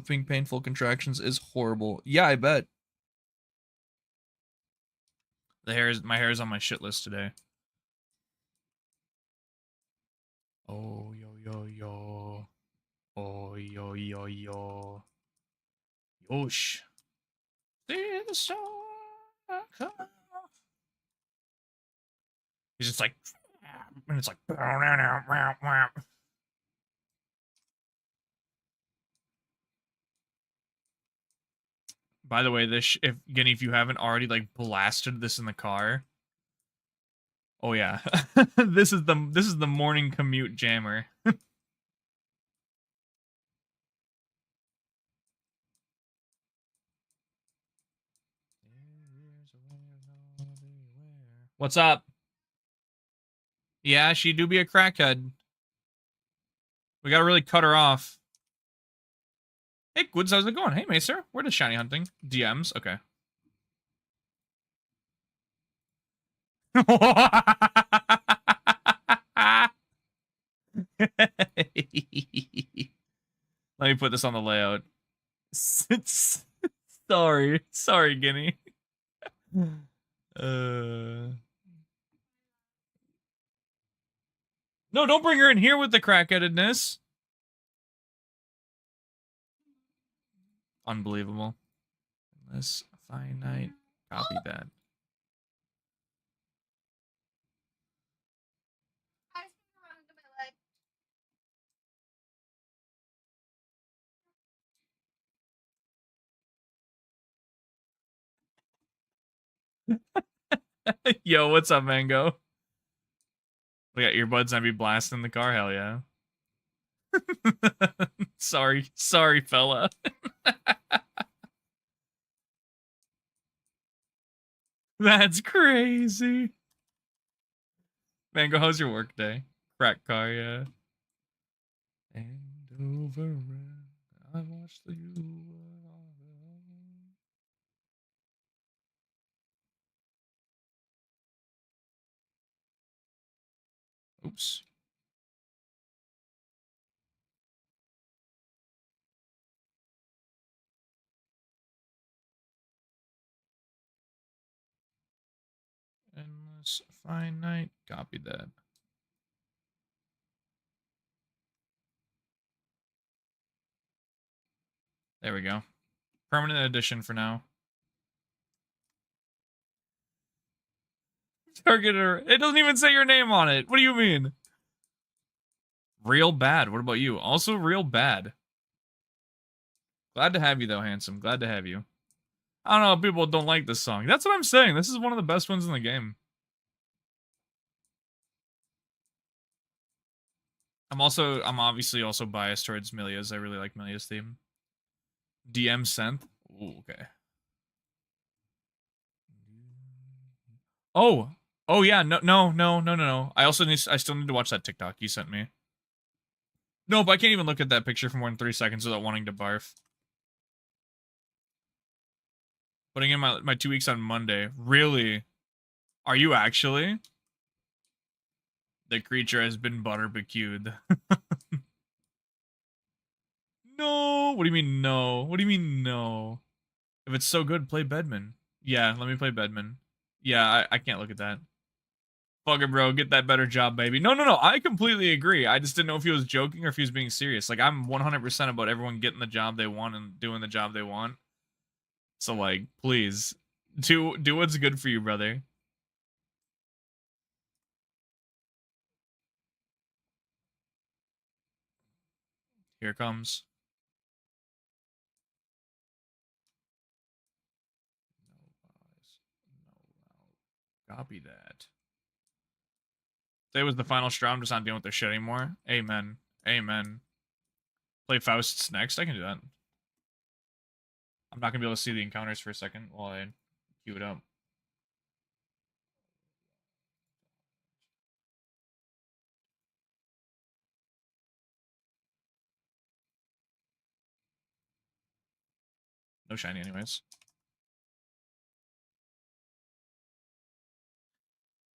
Being painful contractions is horrible. Yeah, I bet. My hair is on my shit list today. Oh yo yo yo. Oh yo yo yo. Yosh. See the star come. He's just like, and it's like. By the way, if Guinea, if you haven't already like blasted this in the car, oh yeah, this is the morning commute jammer. What's up? Yeah, she do be a crackhead. We gotta really cut her off. Hey, Goods, how's it going? Hey, Macer, where does shiny hunting? DMs, okay. Let me put this on the layout. Sorry, Guinea. No, don't bring her in here with the crackheadedness. Unbelievable. This finite. Copy that. Yo, what's up, Mango? We got earbuds and I be blasting the car. Hell yeah. sorry, fella. That's crazy. Mango, how's your work day? Crack car, yeah. And over, I watched you. Oops. Endless finite. Copy that. There we go. Permanent edition for now. Targeter. It doesn't even say your name on it. What do you mean? Real bad. What about you? Also real bad. Glad to have you though, handsome. Glad to have you. I don't know if people don't like this song. That's what I'm saying. This is one of the best ones in the game. I'm obviously also biased towards Milia's. I really like Milia's theme. DM synth. Ooh, okay. Oh. Oh yeah, no. I still need to watch that TikTok you sent me. No, but I can't even look at that picture for more than 3 seconds without wanting to barf. Putting in my 2 weeks on Monday. Really? Are you actually? The creature has been barbecued. No. What do you mean no? What do you mean no? If it's so good, play Bedman. Yeah, let me play Bedman. Yeah, I can't look at that. Fuck it, bro. Get that better job, baby. No. I completely agree. I just didn't know if he was joking or if he was being serious. Like, I'm 100% about everyone getting the job they want and doing the job they want. So, like, please, do what's good for you, brother. Here it comes. No. Copy that. Today was the final straw. I'm just not dealing with their shit anymore. Amen. Amen. Play Faust's next. I can do that. I'm not gonna be able to see the encounters for a second while I queue it up. No shiny anyways.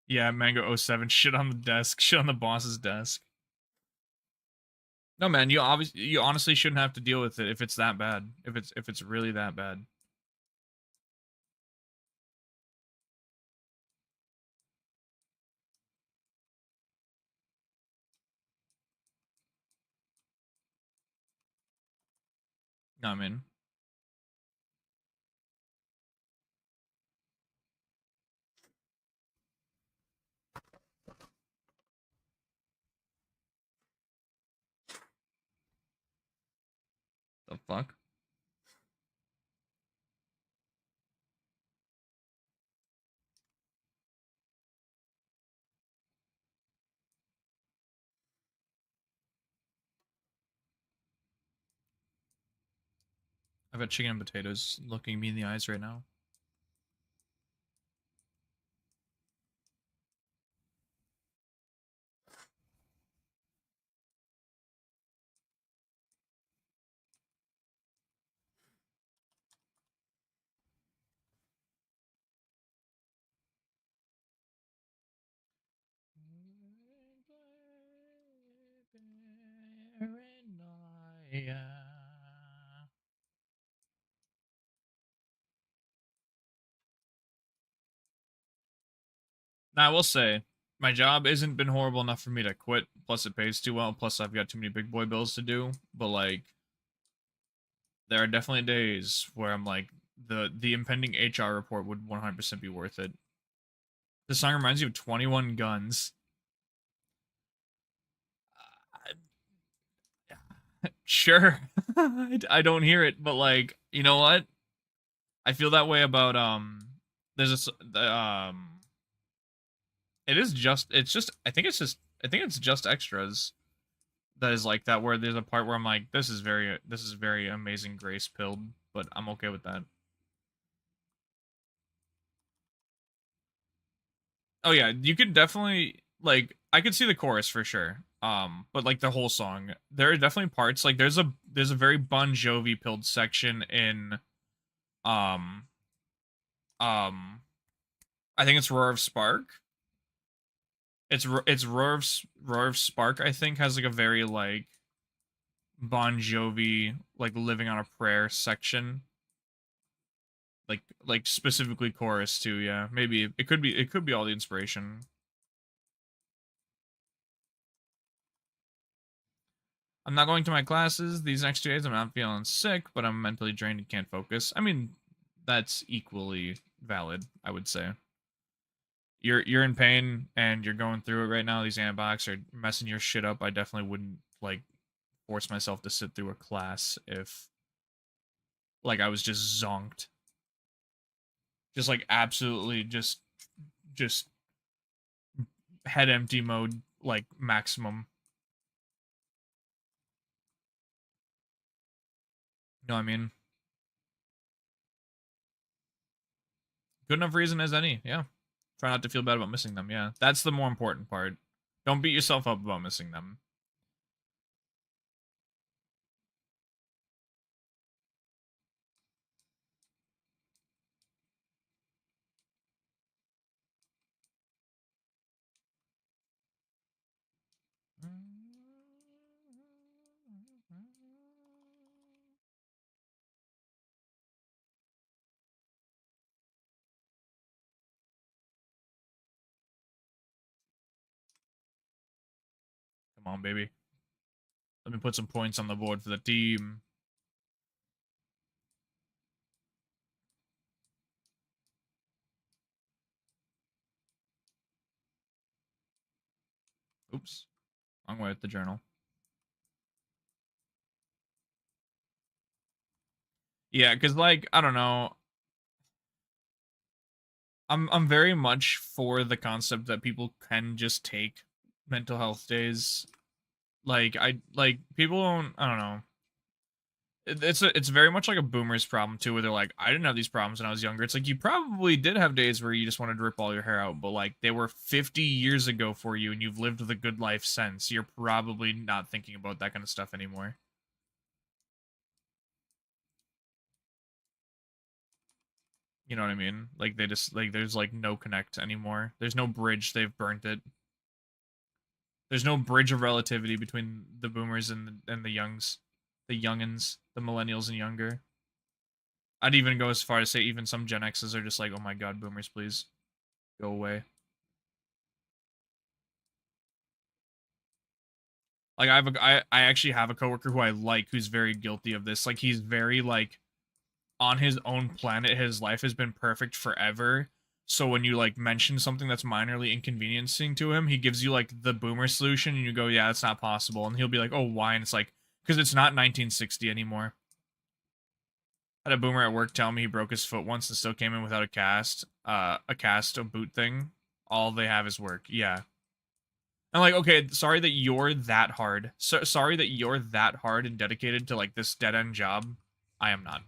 Yeah, Mango 07. Shit on the desk. Shit on the boss's desk. No, man, you honestly shouldn't have to deal with it if it's that bad. If it's really that bad. No, I mean, the fuck? I've got chicken and potatoes looking me in the eyes right now. Now, I will say, my job isn't been horrible enough for me to quit. Plus, it pays too well. Plus, I've got too many big boy bills to do. But like, there are definitely days where I'm like, the impending HR report would 100% be worth it. The song reminds you of 21 Guns. Sure. I don't hear it, but like, you know what? I feel that way about there's I think it's just extras that is like that, where there's a part where I'm like, this is very Amazing Grace pilled, but I'm okay with that. Oh yeah, you could definitely, like, I could see the chorus for sure. But like the whole song, there are definitely parts, like there's a very Bon Jovi pilled section in um um I think it's Roar of Spark. It's Roar of Spark, I think, has like a very like Bon Jovi, like Living on a Prayer section. Like specifically chorus too, yeah. Maybe it could be all the inspiration. I'm not going to my classes these next 2 days. I'm not feeling sick, but I'm mentally drained and can't focus. I mean, that's equally valid, I would say. You're in pain and you're going through it right now. These antibiotics are messing your shit up. I definitely wouldn't like force myself to sit through a class if like I was just zonked. Just like absolutely just head empty mode, like maximum. You know what I mean? Good enough reason as any, yeah. Try not to feel bad about missing them, yeah. That's the more important part. Don't beat yourself up about missing them. Come on, baby. Let me put some points on the board for the team. Oops. Wrong way with the journal. Yeah, because like, I don't know. I'm very much for the concept that people can just take mental health days. Like people don't, I don't know. It's very much like a boomer's problem too, where they're like, I didn't have these problems when I was younger. It's like you probably did have days where you just wanted to rip all your hair out, but like they were 50 years ago for you and you've lived the good life since. You're probably not thinking about that kind of stuff anymore. You know what I mean? Like they just like there's like no connect anymore. There's no bridge. They've burnt it. There's no bridge of relativity between the boomers and the youngins, the millennials and younger. I'd even go as far to say even some Gen X's are just like, oh my god, boomers, please go away. Like I actually have a coworker who I like who's very guilty of this. Like he's very like on his own planet, his life has been perfect forever. So when you like mention something that's minorly inconveniencing to him, he gives you like the boomer solution and you go, yeah, that's not possible. And he'll be like, oh, why? And it's like, because it's not 1960 anymore. I had a boomer at work tell me he broke his foot once and still came in without a boot thing. All they have is work. Yeah. I'm like, okay, sorry that you're that hard. Sorry that you're that hard and dedicated to like this dead end job. I am not.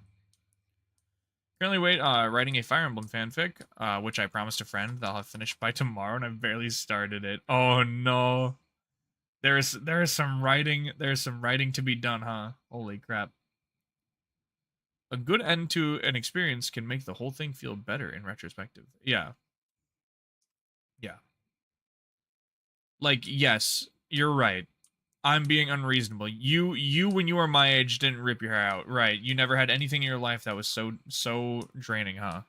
Currently writing a Fire Emblem fanfic, which I promised a friend that I'll have finished by tomorrow, and I've barely started it. Oh no. There is some writing to be done, huh? Holy crap. A good end to an experience can make the whole thing feel better in retrospective. Yeah. Yeah. Like, yes, you're right. I'm being unreasonable. You when you were my age didn't rip your hair out. Right. You never had anything in your life that was so draining, huh?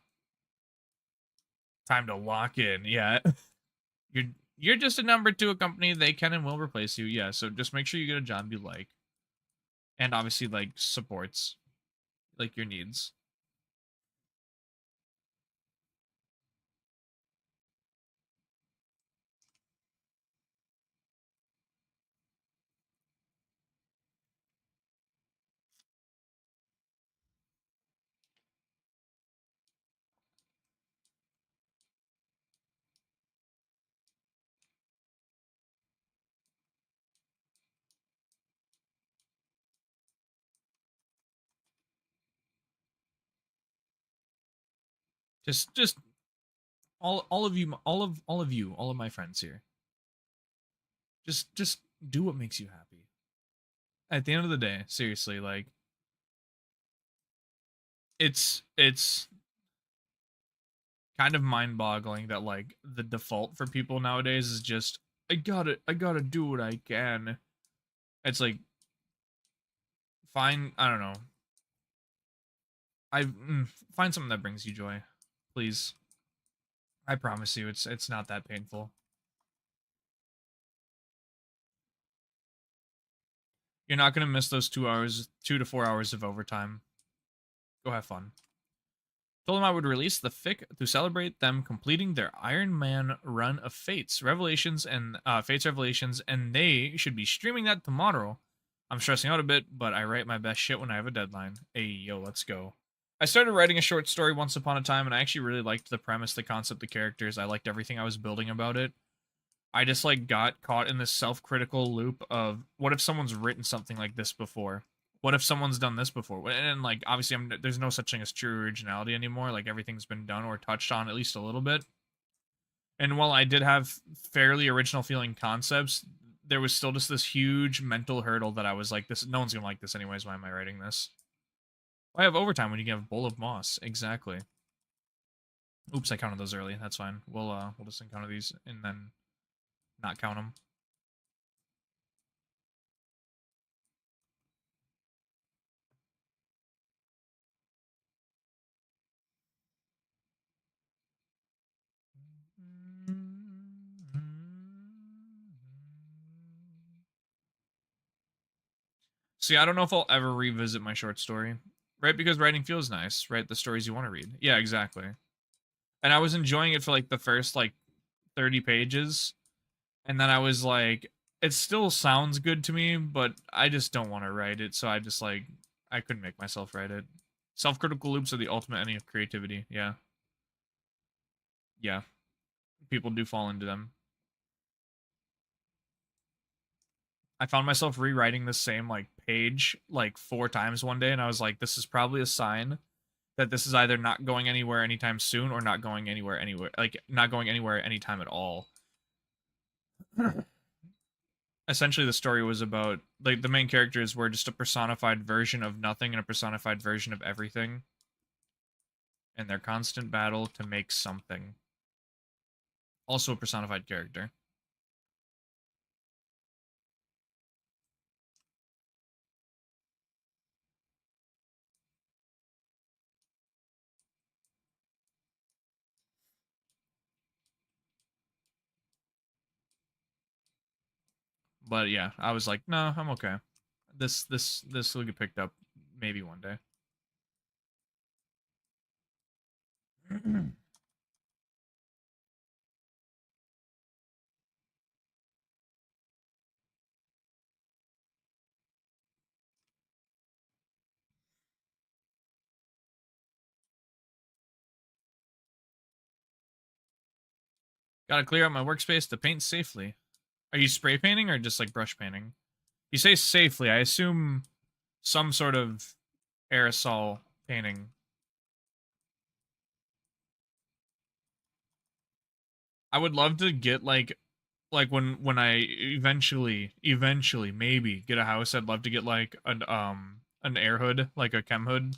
Time to lock in. Yeah. You're you're just a number to a company. They can and will replace you. Yeah, so just make sure you get a job you like. And obviously like supports like your needs. Just all of you all of my friends here. Just do what makes you happy. At the end of the day, seriously, like it's kind of mind-boggling that like the default for people nowadays is just I gotta do what I can. It's like fine, I don't know. Find something that brings you joy, please. I promise you, it's not that painful. You're not gonna miss those 2 hours, 2 to 4 hours of overtime. Go have fun. Told them I would release the fic to celebrate them completing their Iron Man run of Fates Revelations, and they should be streaming that tomorrow. I'm stressing out a bit, but I write my best shit when I have a deadline. Hey, yo, let's go. I started writing a short story once upon a time, and I actually really liked the premise, the concept, the characters. I liked everything I was building about it. I just like got caught in this self-critical loop of what if someone's written something like this before? What if someone's done this before? And like obviously there's no such thing as true originality anymore. Like everything's been done or touched on at least a little bit. And while I did have fairly original feeling concepts, there was still just this huge mental hurdle that I was like, this no one's gonna like this anyways. Why am I writing this? Why have overtime when you can have a bowl of moss? Exactly. Oops, I counted those early. That's fine. We'll just encounter these and then not count them. See, I don't know if I'll ever revisit my short story, right? Because writing feels nice, right? The stories you want to read. Yeah, exactly. And I was enjoying it for like the first like 30 pages. And then I was like, it still sounds good to me, but I just don't want to write it. So I just like, I couldn't make myself write it. Self critical loops are the ultimate enemy of creativity. Yeah. Yeah. People do fall into them. I found myself rewriting the same like page like 4 times one day, and I was like, this is probably a sign that this is either not going anywhere anytime soon or not going anywhere, like not going anywhere anytime at all. Essentially, the story was about like the main characters were just a personified version of nothing and a personified version of everything, and their constant battle to make something. Also, a personified character. But yeah, I was like, no, I'm okay. This will get picked up maybe one day. Gotta clear out my workspace to paint safely. Are you spray painting or just like brush painting? You say safely, I assume some sort of aerosol painting. I would love to get like when I eventually maybe get a house, I'd love to get like an air hood, like a chem hood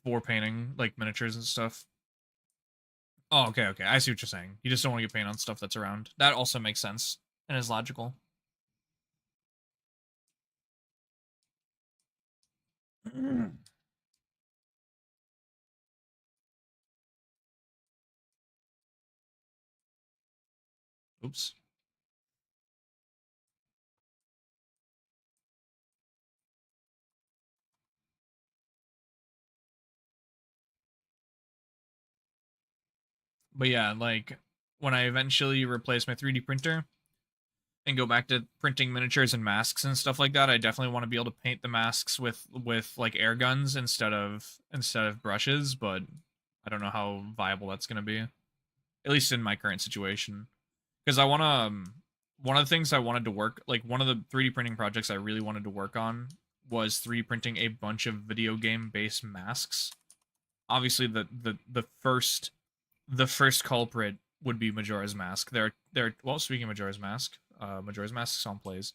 for painting like miniatures and stuff. Oh, okay. I see what you're saying. You just don't want to get paint on stuff that's around. That also makes sense and is logical. Oops. But yeah, like when I eventually replace my 3D printer and go back to printing miniatures and masks and stuff like that, I definitely want to be able to paint the masks with like air guns instead of brushes, but I don't know how viable that's going to be. At least in my current situation. Cuz I want to one of the things I wanted to work like one of the 3D printing projects I really wanted to work on was 3D printing a bunch of video game based masks. Obviously the first culprit would be Majora's Mask. Well, speaking of Majora's Mask song plays.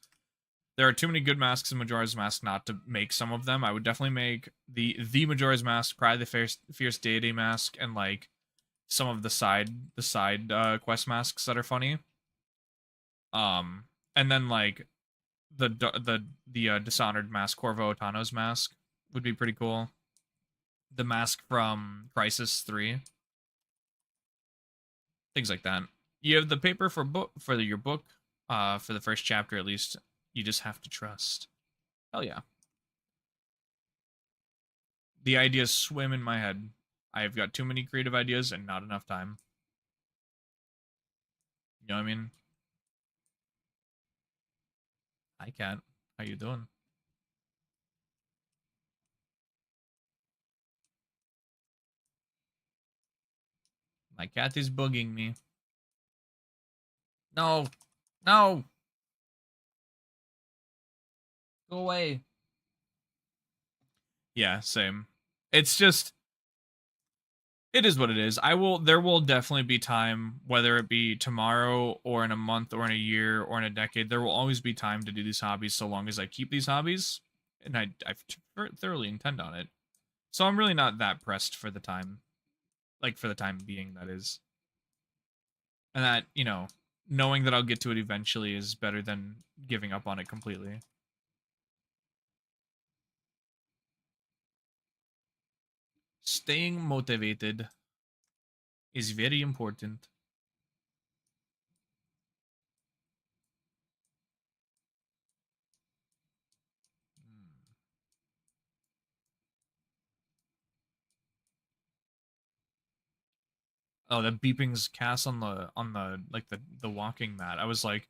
There are too many good masks in Majora's Mask not to make some of them. I would definitely make the Majora's Mask, probably the fierce deity mask, and like some of the side quest masks that are funny. Um, and then like the Dishonored mask, Corvo Otano's mask, would be pretty cool. The mask from Crisis 3, things like that. You have the paper for your book, for the first chapter at least. You just have to trust. Hell yeah. The ideas swim in my head. I've got too many creative ideas and not enough time. You know what I mean? Hi cat. How you doing? My cat is bugging me. No. No. Go away. Yeah, same. It's just it is what it is. There will definitely be time, whether it be tomorrow or in a month or in a year or in a decade, there will always be time to do these hobbies so long as I keep these hobbies. And I thoroughly intend on it. So I'm really not that pressed for the time. Like for the time being, that is. And that, knowing that I'll get to it eventually is better than giving up on it completely. Staying motivated is very important. Oh, the beeping's cast on the like the walking mat. I was like,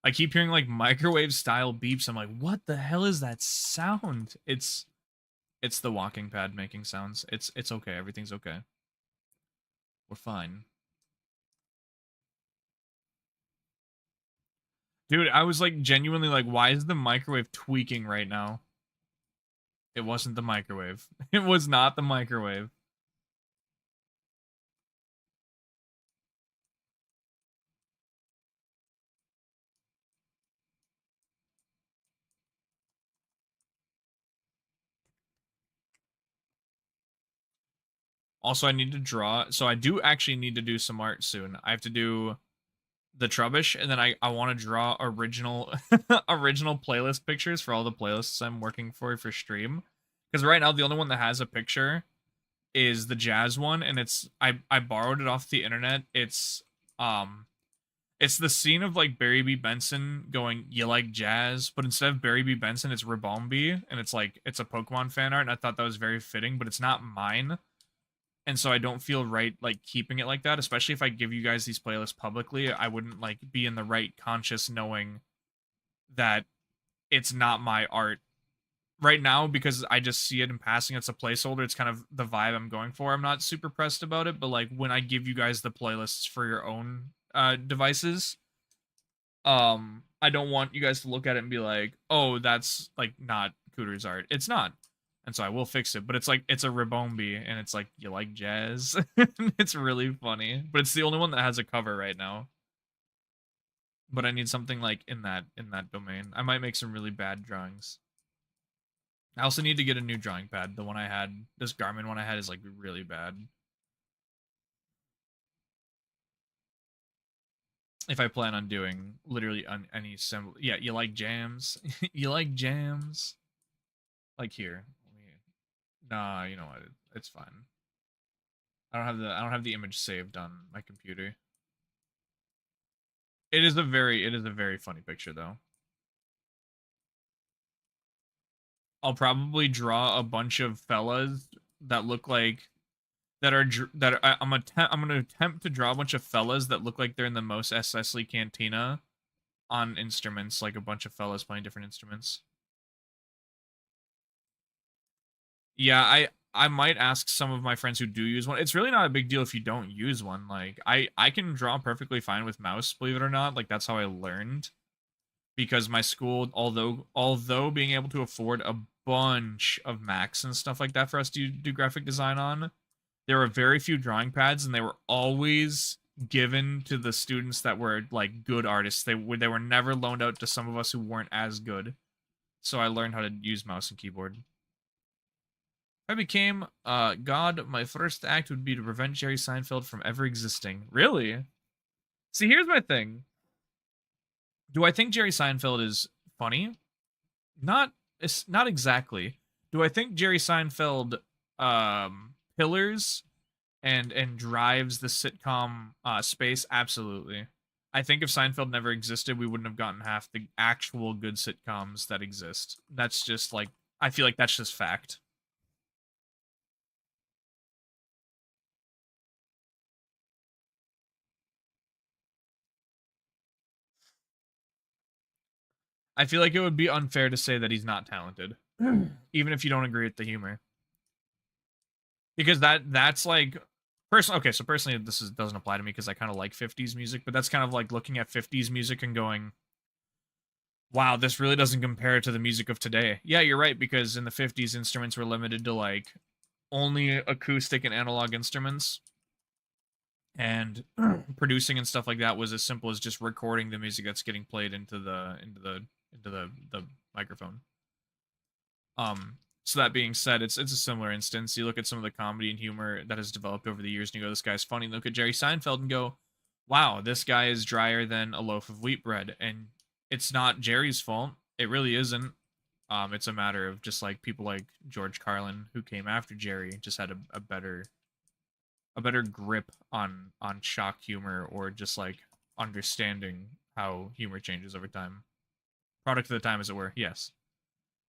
I keep hearing like microwave style beeps. I'm like, what the hell is that sound? It's the walking pad making sounds. It's okay. Everything's okay. We're fine. Dude, I was like genuinely like, why is the microwave tweaking right now? It wasn't the microwave. It was not the microwave. Also, I need to draw. So I do actually need to do some art soon. I have to do the Trubbish, and then I want to draw original original playlist pictures for all the playlists I'm working for stream. Because right now the only one that has a picture is the jazz one, and I borrowed it off the internet. It's um It's the scene of like Barry B. Benson going, "You like jazz," but instead of Barry B. Benson, it's Ribombi, and it's like it's a Pokemon fan art, and I thought that was very fitting, but it's not mine, and so I don't feel right like keeping it like that. Especially if I give you guys these playlists publicly, I wouldn't like be in the right conscious knowing that it's not my art right now because I just see it in passing. It's a placeholder. It's kind of the vibe I'm going for. I'm not super pressed about it, but like when I give you guys the playlists for your own devices, I don't want you guys to look at it and be like, oh, that's like not Cooter's art. It's not. And so I will fix it. But it's like it's a Ribombi and it's like, you like jazz? It's really funny. But it's the only one that has a cover right now. But I need something like in that domain. I might make some really bad drawings. I also need to get a new drawing pad. The one I had, this Garmin one I had is like really bad. If I plan on doing literally any symbol, yeah, you like jams? You like jams? Like here. Nah, you know what? It's fine. I don't have the image saved on my computer. It is a very funny picture though. I'll probably draw a bunch of fellas that look like I'm gonna attempt to draw a bunch of fellas that look like they're in the Mos Eisley Cantina on instruments, like a bunch of fellas playing different instruments. Yeah, I might ask some of my friends who do use one. It's really not a big deal if you don't use one. Like I can draw perfectly fine with mouse, believe it or not. Like that's how I learned. Because my school, although being able to afford a bunch of Macs and stuff like that for us to do graphic design on, there were very few drawing pads, and they were always given to the students that were like good artists. They were never loaned out to some of us who weren't as good. So I learned how to use mouse and keyboard. If I became God, my first act would be to prevent Jerry Seinfeld from ever existing. Really? See, here's my thing. Do I think Jerry Seinfeld is funny? Not it's not exactly. Do I think Jerry Seinfeld pillars and drives the sitcom space? Absolutely. I think if Seinfeld never existed, we wouldn't have gotten half the actual good sitcoms that exist. That's just like I feel like that's just fact. I feel like it would be unfair to say that he's not talented, even if you don't agree with the humor, because that's like personally. Okay, so personally, doesn't apply to me because I kind of like '50s music, but that's kind of like looking at '50s music and going, "Wow, this really doesn't compare to the music of today." Yeah, you're right because in the '50s, instruments were limited to like only acoustic and analog instruments, and producing and stuff like that was as simple as just recording the music that's getting played into the microphone. So that being said, it's a similar instance. You look at some of the comedy and humor that has developed over the years, and you go, "This guy's funny." Look at Jerry Seinfeld and go, "Wow, this guy is drier than a loaf of wheat bread." And it's not Jerry's fault. It really isn't. It's a matter of just like people like George Carlin who came after Jerry just had a better grip on shock humor or just like understanding how humor changes over time. Product of the time, as it were. Yes.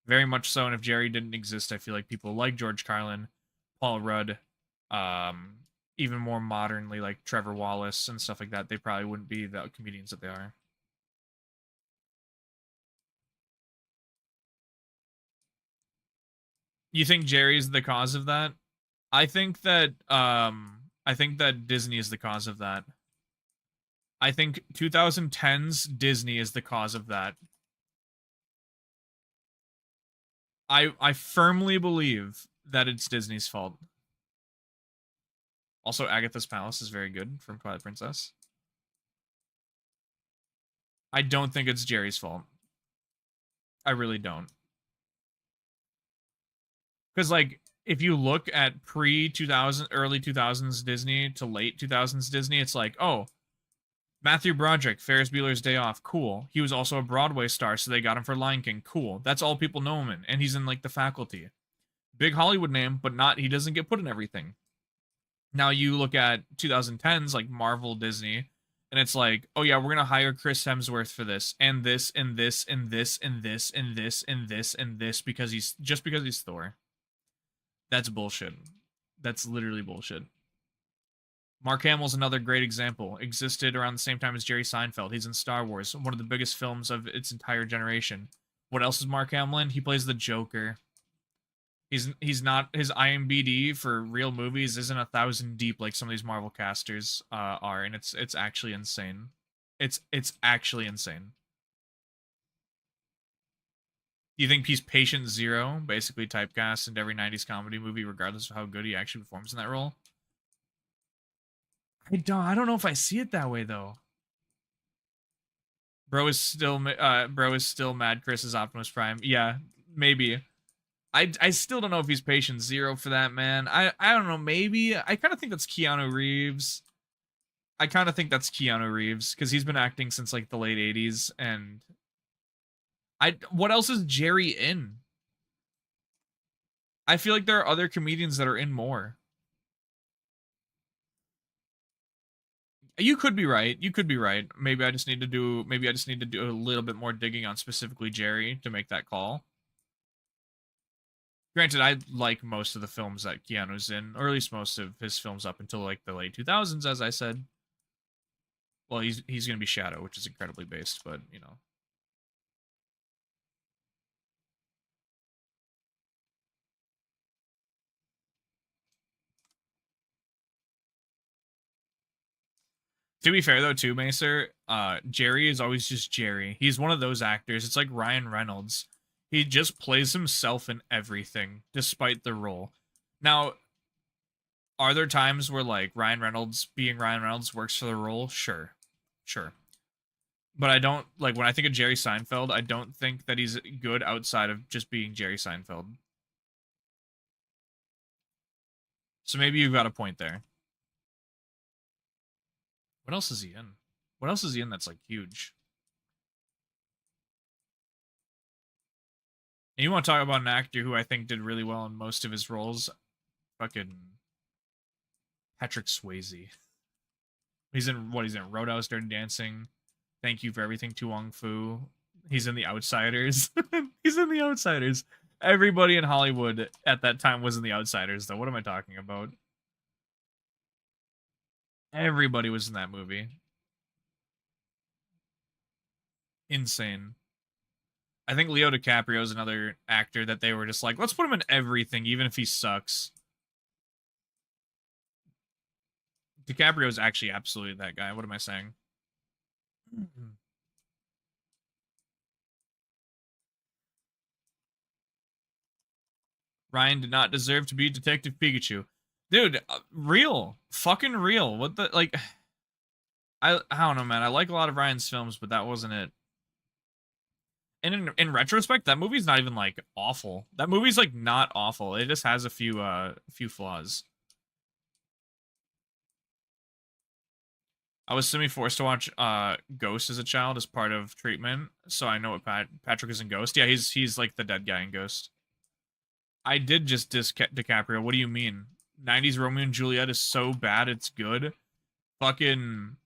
Very much so. And if Jerry didn't exist, I feel like people like George Carlin, Paul Rudd, um, even more modernly like Trevor Wallace and stuff like that, they probably wouldn't be the comedians that they are. You think Jerry's the cause of that? I think that Disney is the cause of that. I think 2010's Disney is the cause of that. I firmly believe that it's Disney's fault. Also, Agatha's Palace is very good from Twilight Princess. I don't think it's Jerry's fault. I really don't. Because like if you look at pre 2000 early 2000s Disney to late 2000s Disney, it's like, "Oh, Matthew Broderick, Ferris Bueller's Day Off, cool. He was also a Broadway star, so they got him for Lion King, cool. That's all people know him in, and he's in like the faculty. Big Hollywood name, but not he doesn't get put in everything." Now you look at 2010s like Marvel Disney, And it's like, oh yeah, we're gonna hire Chris Hemsworth for this and this and this and this and this and this and this and this because he's Thor. That's bullshit. That's literally bullshit. Mark Hamill's another great example. Existed around the same time as Jerry Seinfeld. He's in Star Wars, one of the biggest films of its entire generation. What else is Mark Hamill in? He plays the Joker. He's not, his IMDb for real movies isn't 1,000 deep like some of these Marvel casters are, and it's actually insane. It's actually insane. Do you think he's patient zero, basically typecast into every 90s comedy movie, regardless of how good he actually performs in that role? I don't know if I see it that way though. Bro is still Mad Chris is Optimus Prime. Yeah, maybe. I still don't know if he's patient zero for that, man. I don't know, maybe. I kind of think that's Keanu Reeves. Because he's been acting since like the late 80s, and what else is Jerry in? I feel like there are other comedians that are in more. You could be right. Maybe I just need to do a little bit more digging on specifically Jerry to make that call. Granted, I like most of the films that Keanu's in, or at least most of his films up until like the late 2000s, as I said. Well, he's going to be Shadow, which is incredibly based, but, you know. To be fair, though, too, Macer, Jerry is always just Jerry. He's one of those actors. It's like Ryan Reynolds. He just plays himself in everything, despite the role. Now, are there times where, like, Ryan Reynolds being Ryan Reynolds works for the role? Sure. But I don't, like, when I think of Jerry Seinfeld, I don't think that he's good outside of just being Jerry Seinfeld. So maybe you've got a point there. What else is he in? What else is he in that's, like, huge? And you want to talk about an actor who I think did really well in most of his roles? Fucking Patrick Swayze. He's in Roadhouse, Dirty Dancing, Thank You for Everything, To Wong Fu. He's in The Outsiders. He's in The Outsiders. Everybody in Hollywood at that time was in The Outsiders, though. What am I talking about? Everybody was in that movie. Insane. I think Leo DiCaprio is another actor that they were just like, let's put him in everything, even if he sucks. DiCaprio is actually absolutely that guy. What am I saying? Ryan did not deserve to be Detective Pikachu. Dude, real. Fucking real. What the, like, I don't know, man. I like a lot of Ryan's films, but that wasn't it. And in retrospect, that movie's not even, like, awful. That movie's, like, not awful. It just has a few flaws. I was semi-forced to watch Ghost as a child as part of treatment, so I know what Patrick is in Ghost. Yeah, he's like the dead guy in Ghost. I did just diss DiCaprio. What do you mean? 90s Romeo and Juliet is so bad it's good. Fucking,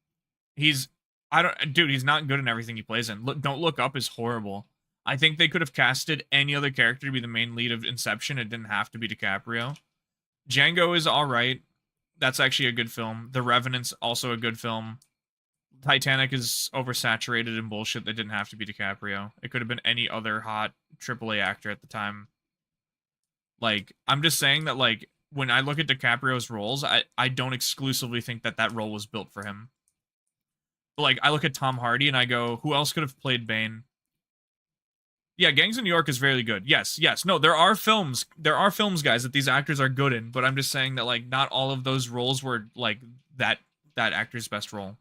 he's not good in everything he plays in. Don't Look Up is horrible. I think they could have casted any other character to be the main lead of Inception. It didn't have to be DiCaprio. Django is all right. That's actually a good film. The Revenant's also a good film. Titanic is oversaturated in bullshit that didn't have to be DiCaprio. It could have been any other hot AAA actor at the time. Like, I'm just saying that, like, when I look at DiCaprio's roles, I don't exclusively think that role was built for him. But, like, I look at Tom Hardy and I go, who else could have played Bane? Yeah, Gangs of New York is very good. Yes. No, there are films, guys, that these actors are good in, but I'm just saying that, like, not all of those roles were, like, that actor's best role.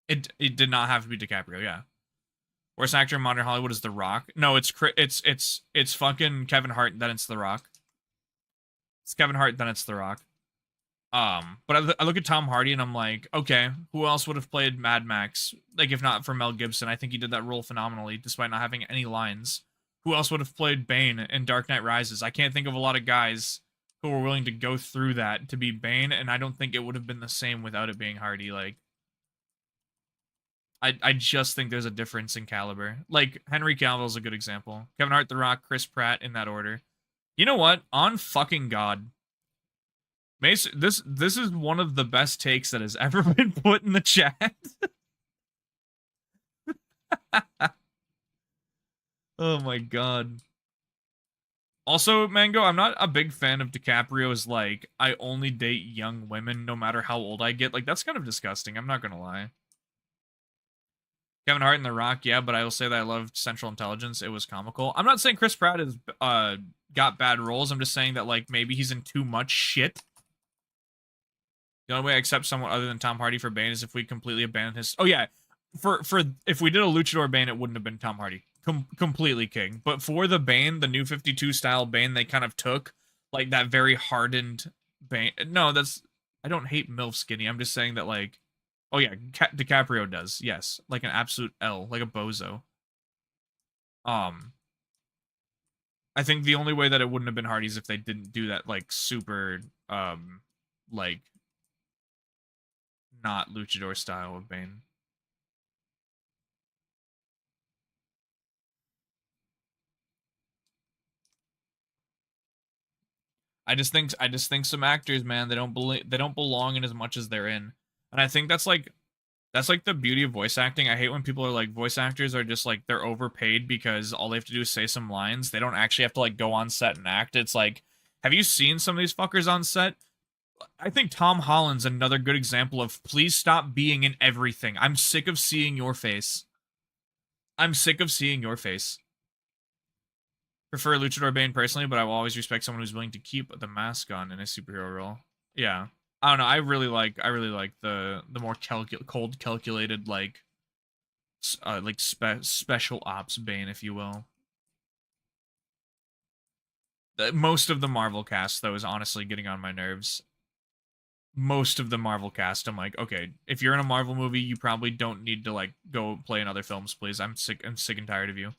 It did not have to be DiCaprio, yeah. Worst actor in modern Hollywood is The Rock. No, it's fucking Kevin Hart, then it's The Rock. It's Kevin Hart, then it's The Rock. But I look at Tom Hardy and I'm like, okay, who else would have played Mad Max? Like, if not for Mel Gibson, I think he did that role phenomenally, despite not having any lines. Who else would have played Bane in Dark Knight Rises? I can't think of a lot of guys who were willing to go through that to be Bane, and I don't think it would have been the same without it being Hardy. Like, I just think there's a difference in caliber. Like Henry Cavill's a good example. Kevin Hart, The Rock, Chris Pratt in that order. You know what? On fucking God. Mace, this is one of the best takes that has ever been put in the chat. Oh my God. Also, Mango, I'm not a big fan of DiCaprio's like, I only date young women no matter how old I get. Like, that's kind of disgusting. I'm not gonna lie. Kevin Hart and The Rock, yeah, but I will say that I loved Central Intelligence. It was comical. I'm not saying Chris Pratt has got bad roles. I'm just saying that like maybe he's in too much shit. The only way I accept someone other than Tom Hardy for Bane is if we completely abandon his. Oh yeah, for if we did a Luchador Bane, it wouldn't have been Tom Hardy. Completely king. But for the Bane, the New 52 style Bane, they kind of took like that very hardened Bane. No, that's I don't hate MILF Skinny. I'm just saying that like, oh yeah, DiCaprio does. Yes, like an absolute L, like a bozo. Um, I think the only way that it wouldn't have been Hardy is if they didn't do that like super like not luchador style of Bane. I just think some actors, man, they don't belong in as much as they're in. And I think that's like the beauty of voice acting. I hate when people are like voice actors are just like they're overpaid because all they have to do is say some lines. They don't actually have to like go on set and act. It's like, have you seen some of these fuckers on set? I think Tom Holland's another good example of please stop being in everything. I'm sick of seeing your face. I'm sick of seeing your face. Prefer Luchador Bane personally, but I will always respect someone who's willing to keep the mask on in a superhero role. Yeah. I don't know. I really like the more cold calculated like special ops Bane, if you will. Most of the Marvel cast though is honestly getting on my nerves. Most of the Marvel cast, I'm like, okay, if you're in a Marvel movie, you probably don't need to like go play in other films, please. I'm sick and tired of you.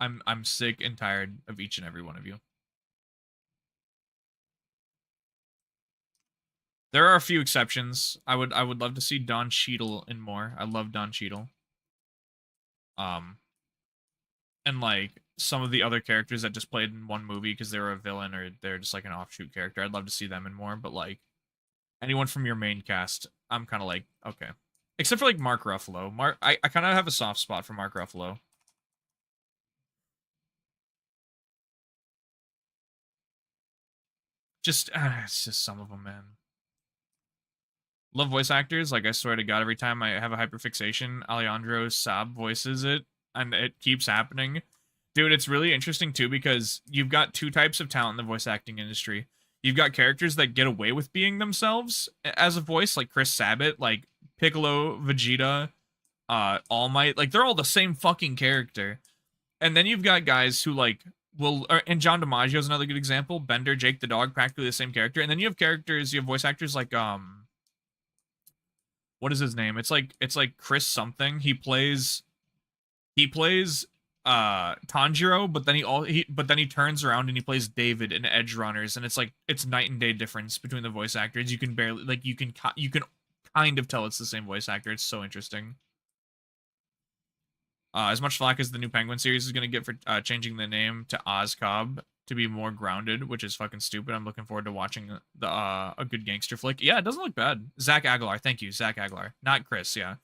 I'm sick and tired of each and every one of you. There are a few exceptions. I would love to see Don Cheadle in more. I love Don Cheadle. Um and like some of the other characters that just played in one movie because they were a villain or they're just like an offshoot character. I'd love to see them in more, but like anyone from your main cast, I'm kind of like, okay. Except for like Mark Ruffalo. I kind of have a soft spot for Mark Ruffalo. Just it's just some of them, man. Love voice actors. Like I swear to God, every time I have a hyperfixation, Alejandro Saab voices it, and it keeps happening. Dude, it's really interesting too because you've got two types of talent in the voice acting industry. You've got characters that get away with being themselves as a voice, like Chris Sabat, like Piccolo, Vegeta, All Might. Like they're all the same fucking character. And then you've got guys who like and John DiMaggio is another good example. Bender, Jake the dog, practically the same character. And then you have voice actors like what is his name? It's like Chris something. He plays Tanjiro, but then he turns around and he plays David in Edge Runners, and it's like it's night and day difference between the voice actors. You can barely like you can kind of tell it's the same voice actor. It's so interesting. As much flack as the new Penguin series is going to get for changing the name to Ozcob to be more grounded, which is fucking stupid. I'm looking forward to watching the a good gangster flick. Yeah, it doesn't look bad. Zach Aguilar, thank you, Zach Aguilar, not Chris. Yeah,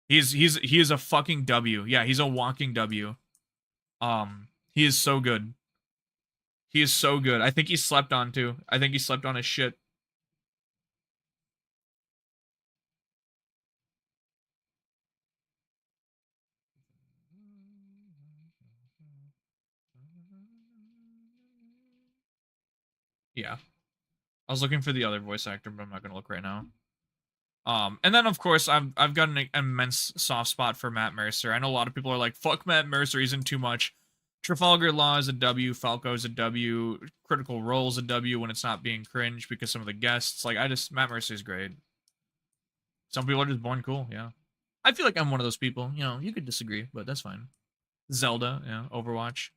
he is a fucking W. Yeah, he's a walking W. He is so good. He is so good. I think he slept on too. I think he slept on his shit. Yeah, I was looking for the other voice actor, but I'm not gonna look right now. And then of course I've got an immense soft spot for Matt Mercer. I know a lot of people are like, "Fuck Matt Mercer, he's in too much." Trafalgar Law is a W, Falco is a W, Critical Role is a W when it's not being cringe because some of the guests, like Matt Mercer is great. Some people are just born cool, yeah. I feel like I'm one of those people. You know, you could disagree, but that's fine. Zelda, yeah, Overwatch.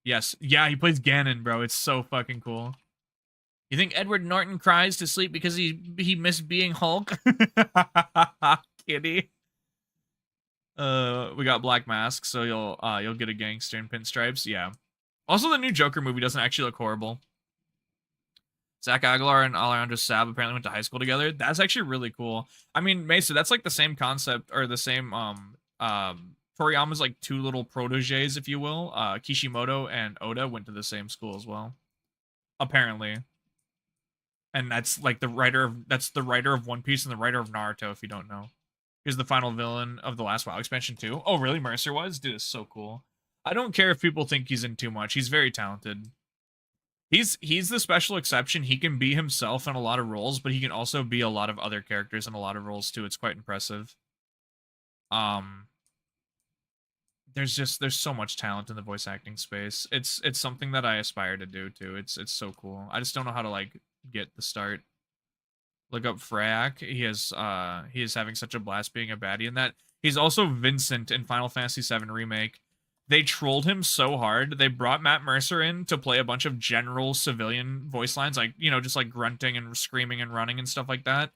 Yes, yeah, he plays Ganon, bro. It's so fucking cool. You think Edward Norton cries to sleep because he missed being Hulk? Kitty. We got Black Mask, so you'll get a gangster in pinstripes. Yeah. Also, the new Joker movie doesn't actually look horrible. Zach Aguilar and Alejandro Sab apparently went to high school together. That's actually really cool. I mean, Mesa, that's like the same concept or the same Toriyama's like two little proteges, if you will. Kishimoto and Oda went to the same school as well. Apparently. And that's like the writer of One Piece and the writer of Naruto, if you don't know. He's the final villain of the last WoW expansion too. Oh, really? Mercer was? Dude, it's so cool. I don't care if people think he's in too much. He's very talented. He's the special exception. He can be himself in a lot of roles, but he can also be a lot of other characters in a lot of roles too. It's quite impressive. There's so much talent in the voice acting space. It's something that I aspire to do too. It's so cool. I just don't know how to like get the start. Look up Frayak. He is having such a blast being a baddie in that. He's also Vincent in Final Fantasy VII Remake. They trolled him so hard. They brought Matt Mercer in to play a bunch of general civilian voice lines, like, you know, just like grunting and screaming and running and stuff like that.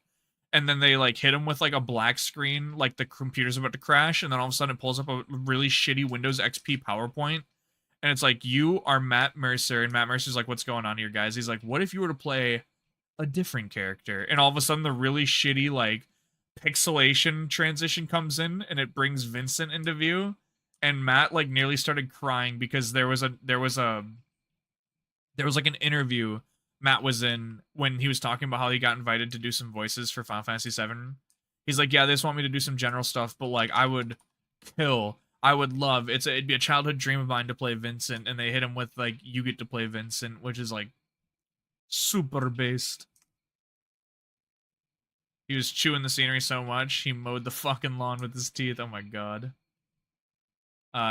And then they like hit him with like a black screen, like the computer's about to crash, and then all of a sudden it pulls up a really shitty Windows XP PowerPoint. And it's like, you are Matt Mercer, and Matt Mercer's like, what's going on here, guys? He's like, what if you were to play a different character? And all of a sudden the really shitty like pixelation transition comes in and it brings Vincent into view, and Matt like nearly started crying because there was like an interview Matt was in when he was talking about how he got invited to do some voices for Final Fantasy VII. He's like, yeah, they just want me to do some general stuff, but like I would love, it'd be a childhood dream of mine to play Vincent. And they hit him with like, you get to play Vincent, which is like super based. He was chewing the scenery so much, he mowed the fucking lawn with his teeth. Oh my god.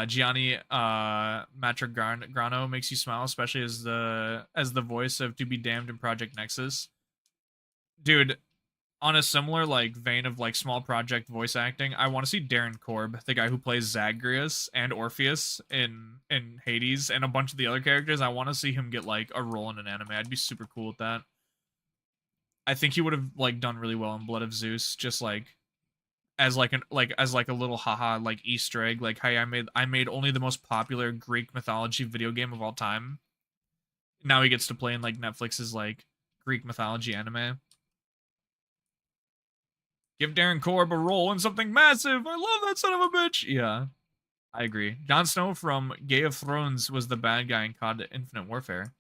Gianni Matragrano makes you smile, especially as the voice of To Be Damned in Project Nexus. Dude, on a similar like vein of like small project voice acting, I want to see Darren Korb, the guy who plays Zagreus and Orpheus in Hades and a bunch of the other characters. I want to see him get like a role in an anime. I'd be super cool with that. I think he would have like done really well in Blood of Zeus, just like as like a little haha like Easter egg, like, hey, I made only the most popular Greek mythology video game of all time. Now he gets to play in like Netflix's like Greek mythology anime. Give Darren Korb a role in something massive. I love that son of a bitch. Yeah, I agree. Jon Snow from Game of Thrones was the bad guy in COD Infinite Warfare.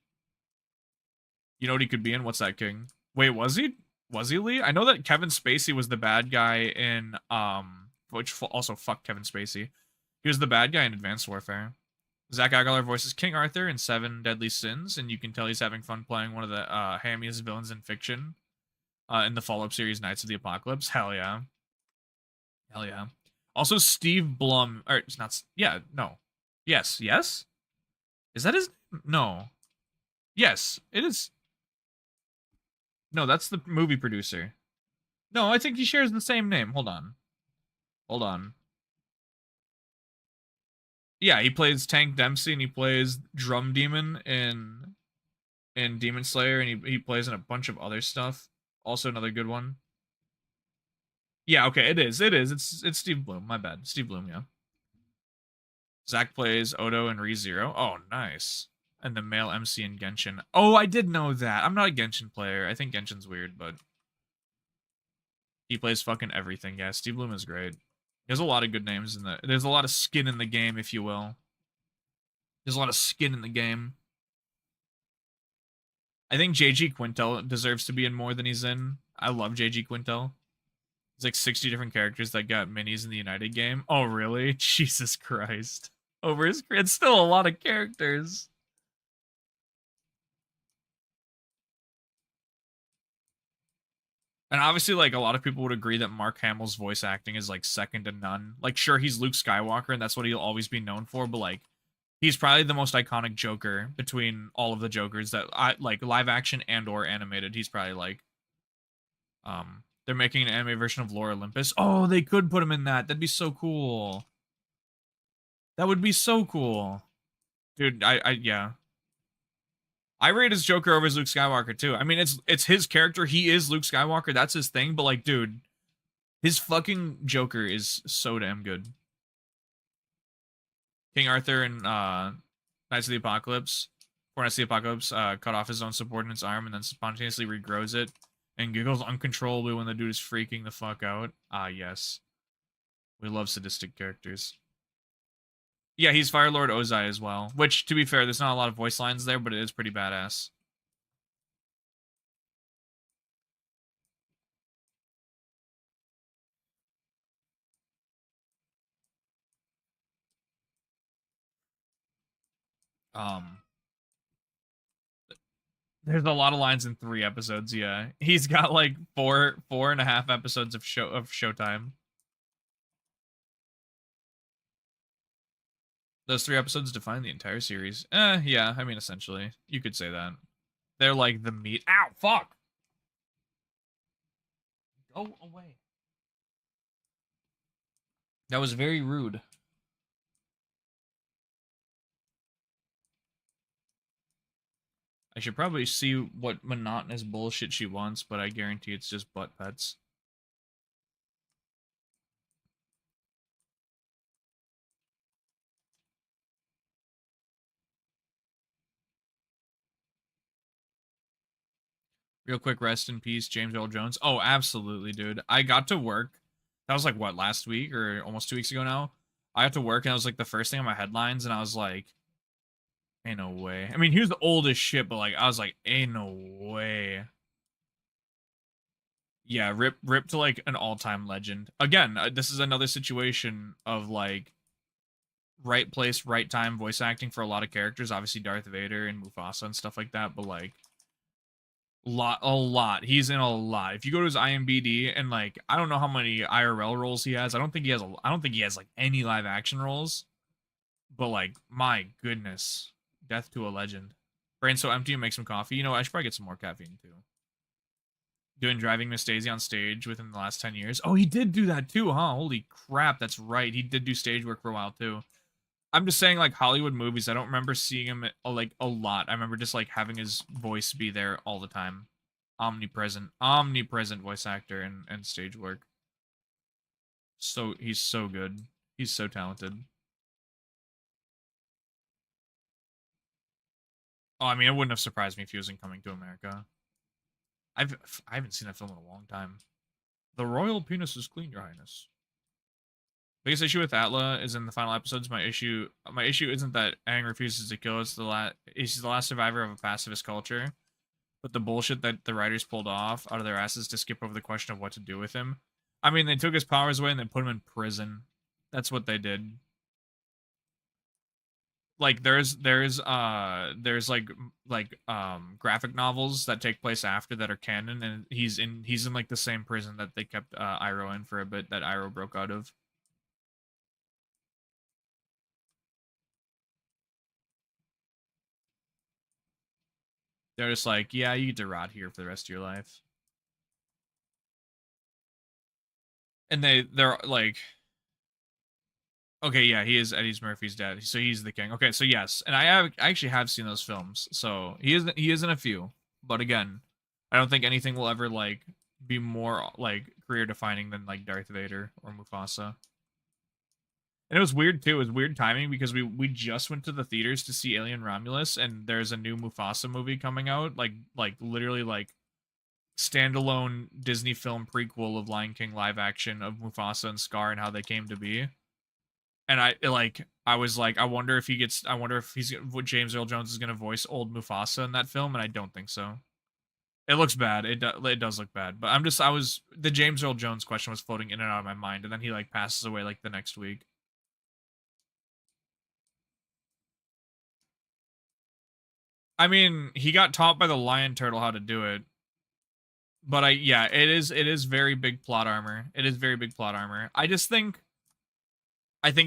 You know what he could be in? What's that, King? Wait, was he? Was he Lee? I know that Kevin Spacey was the bad guy in which also fuck Kevin Spacey. He was the bad guy in Advanced Warfare. Zach Aguilar voices King Arthur in Seven Deadly Sins, and you can tell he's having fun playing one of the hammiest villains in fiction in the follow-up series Knights of the Apocalypse. Hell yeah. Hell yeah. Also, Steve Blum, or it's not, yeah, no. Yes, yes? Is that his name? No. Yes, it is. No, that's the movie producer. No, I think he shares the same name. Hold on. Hold on. Yeah, he plays Tank Dempsey and he plays Drum Demon in Demon Slayer, and he plays in a bunch of other stuff. Also another good one. Yeah, okay, it is. It's Steve Bloom. My bad. Steve Bloom, yeah. Zach plays Odo in ReZero. Oh, nice. And the male MC in Genshin. Oh, I did know that. I'm not a Genshin player. I think Genshin's weird, but he plays fucking everything. Yeah, Steve Bloom is great. There's a lot of good names in the. There's a lot of skin in the game, if you will. There's a lot of skin in the game. I think JG Quintel deserves to be in more than he's in. I love JG Quintel. There's like 60 different characters that got minis in the United game. Oh, really? Jesus Christ. Over his. It's still a lot of characters. And obviously, like, a lot of people would agree that Mark Hamill's voice acting is, like, second to none. Like, sure, he's Luke Skywalker, and that's what he'll always be known for, but, like, he's probably the most iconic Joker between all of the Jokers that, like, live action and or animated. He's probably, like, they're making an anime version of Lore Olympus. Oh, they could put him in that. That'd be so cool. That would be so cool. Dude, yeah. I rate his Joker over his Luke Skywalker too. I mean, it's his character. He is Luke Skywalker. That's his thing. But like, dude, his fucking Joker is so damn good. King Arthur and Knights of the Apocalypse, or Knights of the Apocalypse, cut off his own subordinate's arm and then spontaneously regrows it and giggles uncontrollably when the dude is freaking the fuck out. Ah, yes. We love sadistic characters. Yeah, he's Firelord Ozai as well, which, to be fair, there's not a lot of voice lines there, but it is pretty badass. Um, there's a lot of lines in 3 episodes. Yeah, he's got like 4.5 episodes of showtime. Those 3 episodes define the entire series. Yeah, I mean, essentially, you could say that. They're like the meat. Ow, fuck! Go away. That was very rude. I should probably see what monotonous bullshit she wants, but I guarantee it's just butt pets. Real quick, rest in peace, James Earl Jones. Oh, absolutely, dude. I got to work. That was like, what, last week or almost 2 weeks ago now? I got to work and it was like the first thing on my headlines, and I was like, ain't no way. I mean, he was the oldest shit, but like, I was like, ain't no way. Yeah, rip to like an all-time legend. Again, this is another situation of like right place, right time voice acting for a lot of characters. Obviously, Darth Vader and Mufasa and stuff like that, but like a lot. He's in a lot. If you go to his IMDb and like, I don't know how many IRL roles he has. I don't think he has I don't think he has like any live action roles. But like, my goodness, death to a legend. Brain so empty and make some coffee. You know, I should probably get some more caffeine too. Doing Driving Miss Daisy on stage within the last 10 years. Oh, he did do that too, huh? Holy crap, that's right. He did do stage work for a while too. I'm just saying, like, Hollywood movies, I don't remember seeing him, like, a lot. I remember just, like, having his voice be there all the time. Omnipresent voice actor and stage work. So, he's so good. He's so talented. Oh, I mean, it wouldn't have surprised me if he was in Coming to America. I haven't seen that film in a long time. The royal penis is clean, Your Highness. Biggest issue with Atla is in the final episodes. My issue isn't that Aang refuses to kill. He's the last survivor of a pacifist culture. But the bullshit that the writers pulled off out of their asses to skip over the question of what to do with him. I mean, they took his powers away and then put him in prison. That's what they did. Like there's graphic novels that take place after that are canon, and he's in like the same prison that they kept Iroh in for a bit, that Iroh broke out of. They're just like, yeah, you get to rot here for the rest of your life. And they're like, okay, yeah, he is Eddie Murphy's dad, so he's the king. Okay, so yes, and I actually have seen those films, so he is in a few, but again, I don't think anything will ever like be more like career defining than like Darth Vader or Mufasa. And it was weird too. It was weird timing because we just went to the theaters to see Alien Romulus, and there's a new Mufasa movie coming out, like literally like standalone Disney film prequel of Lion King live action of Mufasa and Scar and how they came to be. And I was like, I wonder if what James Earl Jones is gonna voice old Mufasa in that film, and I don't think so. It looks bad. It does look bad, but the James Earl Jones question was floating in and out of my mind, and then he like passes away like the next week. I mean, he got taught by the lion turtle how to do it. But yeah, it is very big plot armor. It is very big plot armor. I think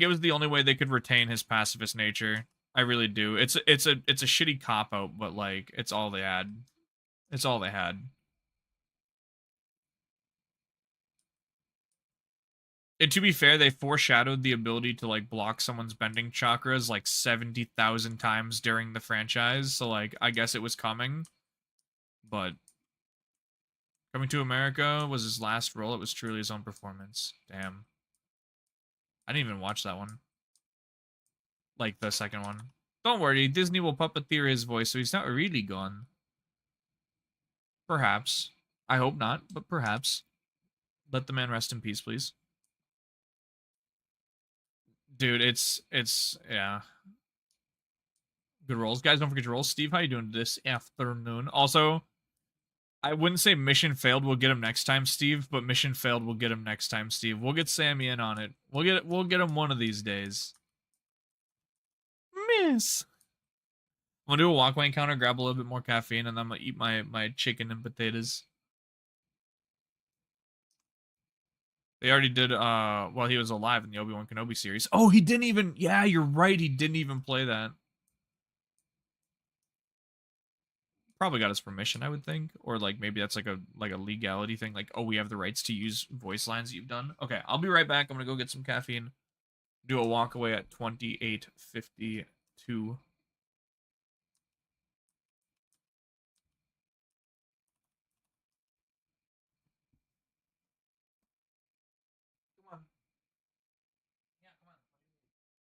it was the only way they could retain his pacifist nature. I really do. It's a shitty cop out, but like it's all they had. It's all they had. And to be fair, they foreshadowed the ability to like block someone's bending chakras like 70,000 times during the franchise. So like, I guess it was coming. But Coming to America was his last role. It was truly his own performance. Damn. I didn't even watch that one. Like the second one. Don't worry, Disney will puppeteer his voice, so he's not really gone. Perhaps. I hope not, but perhaps. Let the man rest in peace, please. Dude, it's yeah. Good rolls. Guys, don't forget your rolls. Steve, how you doing this afternoon? Also, I wouldn't say mission failed will get him next time, Steve, but mission failed will get him next time, Steve. We'll get Sammy in on it. We'll get him one of these days. Miss. I'm gonna do a walkway encounter, grab a little bit more caffeine, and then I'm gonna eat my chicken and potatoes. They already did while he was alive in the Obi-Wan Kenobi series. Oh, he didn't even, yeah, you're right, he didn't even play that. Probably got his permission, I would think. Or like maybe that's like a legality thing, like, oh, we have the rights to use voice lines that you've done. Okay, I'll be right back. I'm gonna go get some caffeine. Do a walk away at 28:52. Come on. Yeah, come on. Sweaty?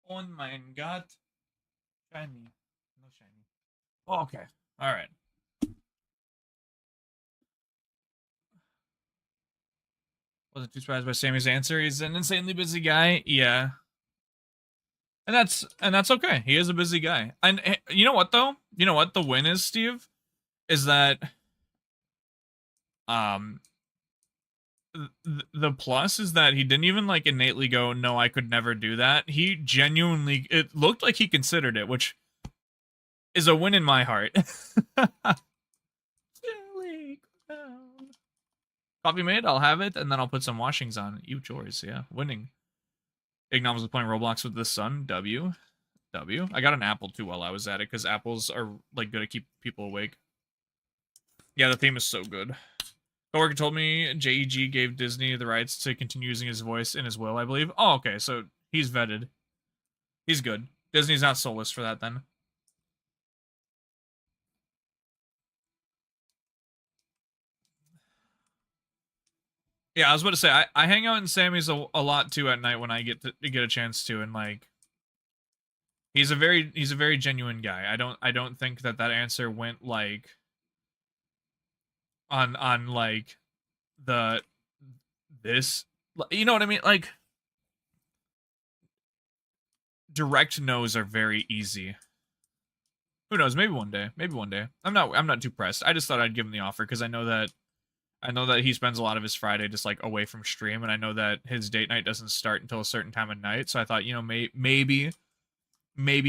Oh mein Gott. Shiny. No shiny. Oh, okay. All right. Wasn't too surprised by Sammy's answer. He's an insanely busy guy. Yeah. And that's okay. He is a busy guy. And you know what though? You know what the win is, Steve? Is that um the plus is that he didn't even like innately go, no, I could never do that. He genuinely, it looked like he considered it, which is a win in my heart. Coffee made, I'll have it, and then I'll put some washings on. You chores, yeah. Winning. Ignom was playing Roblox with the sun. W. W. I got an apple too while I was at it, because apples are like good to keep people awake. Yeah, the theme is so good. Coworker told me JEG gave Disney the rights to continue using his voice in his will, I believe. Oh, okay, so he's vetted. He's good. Disney's not soulless for that then. Yeah, I was about to say I hang out in Sammy's a lot too at night when I get a chance to, and like he's a very genuine guy. I don't think that answer went like on like the this, you know what I mean, like direct no's are very easy. Who knows, maybe one day, maybe one day. I'm not too pressed. I just thought I'd give him the offer because I know that he spends a lot of his Friday just like away from stream, and I know that his date night doesn't start until a certain time of night, so I thought, maybe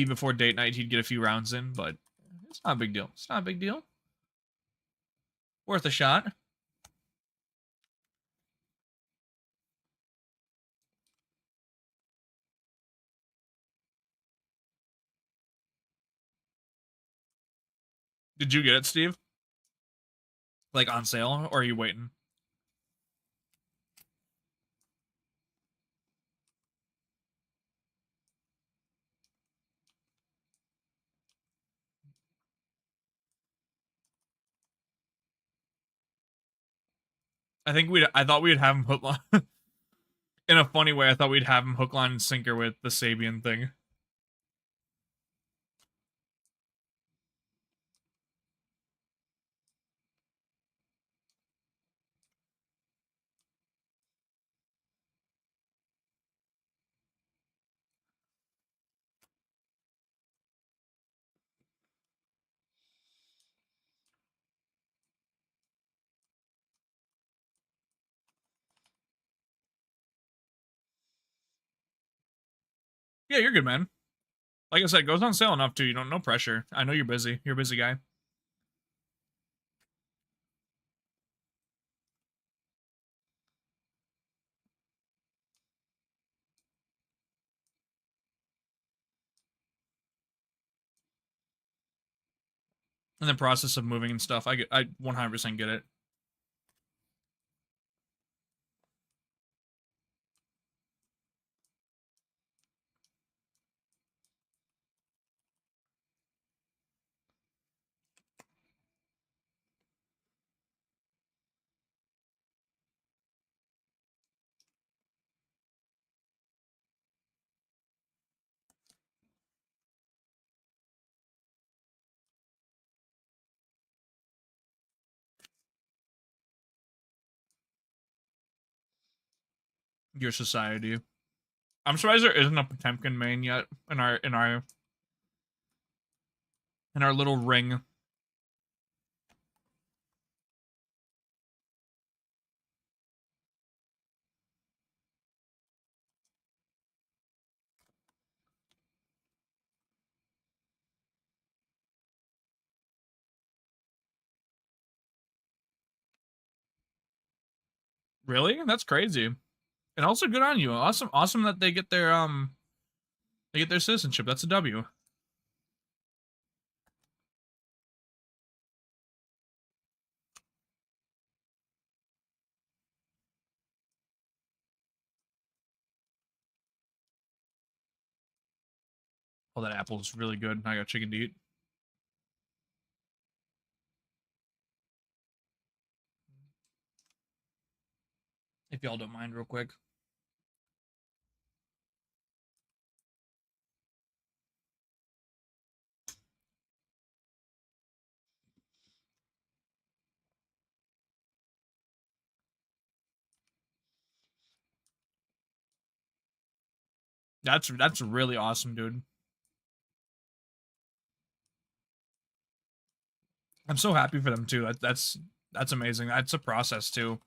before date night he'd get a few rounds in, but it's not a big deal. It's not a big deal. Worth a shot. Did you get it, Steve? Like on sale, or are you waiting? I thought we'd have him hook line in a funny way. I thought we'd have him hook, line, and sinker with the Sabian thing. Yeah, you're good, man. Like I said, it goes on sale enough too. You don't, no pressure. I know you're busy. You're a busy guy. In the process of moving and stuff, I 100% get it. Your society. I'm surprised there isn't a Potemkin main yet in our little ring. Really? That's crazy. And also good on you. Awesome that they get their citizenship. That's a W. Oh, that apple is really good. I got chicken to eat. If y'all don't mind, real quick. That's really awesome, dude. I'm so happy for them too. That's amazing. That's a process too.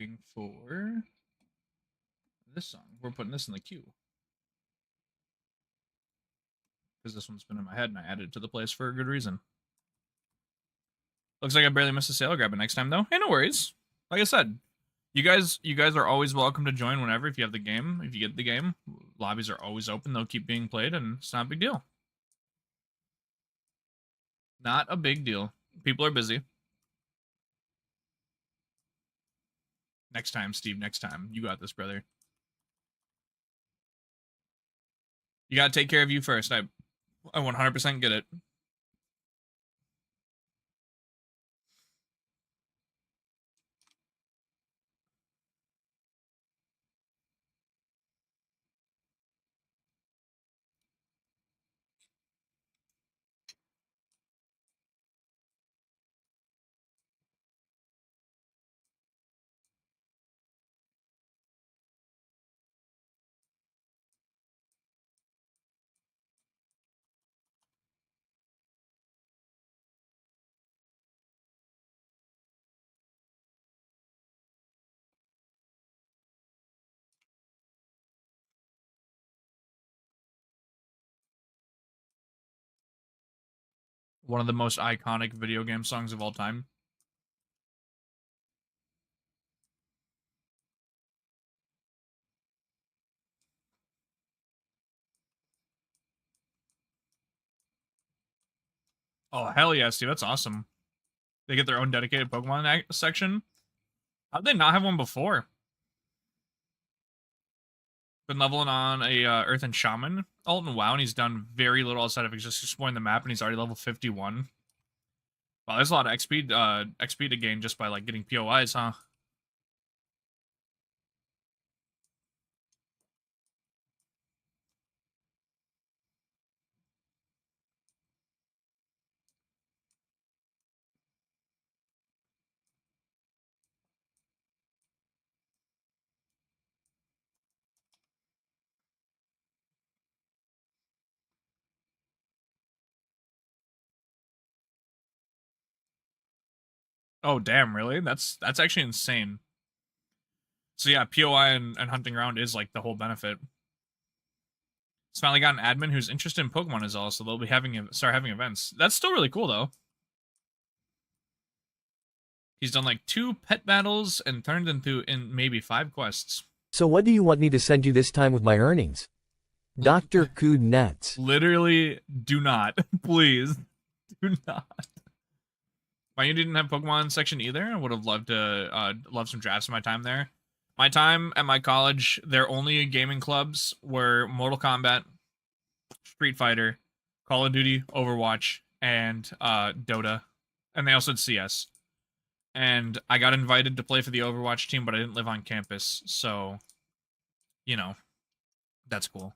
looking for this song. We're putting this in the queue. Because this one's been in my head and I added it to the playlist for a good reason. Looks like I barely missed a sale. Grab it next time though. Hey, no worries. Like I said, you guys are always welcome to join whenever if you have the game. If you get the game, lobbies are always open. They'll keep being played, and it's not a big deal. Not a big deal. People are busy. Next time, Steve. Next time. You got this, brother. You gotta take care of you first. I 100% get it. One of the most iconic video game songs of all time. Oh, hell yeah, Steve. That's awesome. They get their own dedicated Pokemon section. How'd they not have one before? Been leveling on a Earth and Shaman Alton WoW, and he's done very little outside of just exploring the map, and he's already level 51. Wow, there's a lot of XP to gain just by like getting POIs, huh? Oh damn, really? That's actually insane. So yeah, POI and hunting around is like the whole benefit. It's finally got an admin who's interested in Pokemon as well, so they'll be start having events. That's still really cool though. He's done like 2 pet battles and turned into in maybe 5 quests. So what do you want me to send you this time with my earnings? Dr. Cood Nets. Literally, do not. Please. Do not. Why you didn't have Pokemon section either? I would have loved to love some drafts in my time there. My time at my college, their only gaming clubs were Mortal Kombat, Street Fighter, Call of Duty, Overwatch, and Dota. And they also had CS. And I got invited to play for the Overwatch team, but I didn't live on campus, so, you know, that's cool.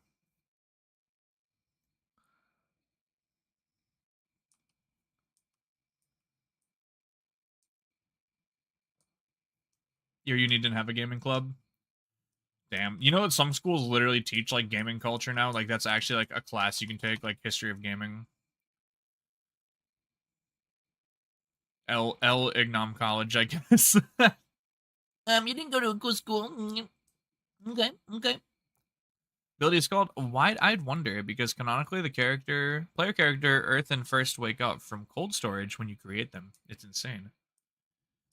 Your uni didn't have a gaming club? Damn. You know what some schools literally teach, like, gaming culture now? Like, that's actually, like, a class you can take, like, history of gaming. L Ignom College, I guess. You didn't go to a cool school. Okay, okay. Ability is called Wide-Eyed Wonder because canonically the player character Earth and first wake up from cold storage when you create them. It's insane.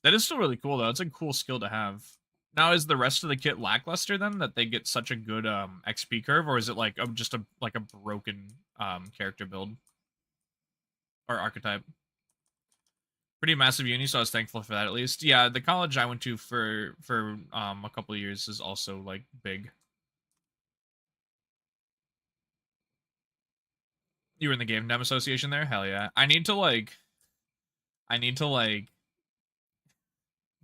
That is still really cool though. It's a cool skill to have. Now is the rest of the kit lackluster then that they get such a good XP curve, or is it like just a broken character build or archetype? Pretty massive uni, so I was thankful for that at least. Yeah, the college I went to for a couple of years is also like big. You were in the Game Dev Association there? Hell yeah. I need to like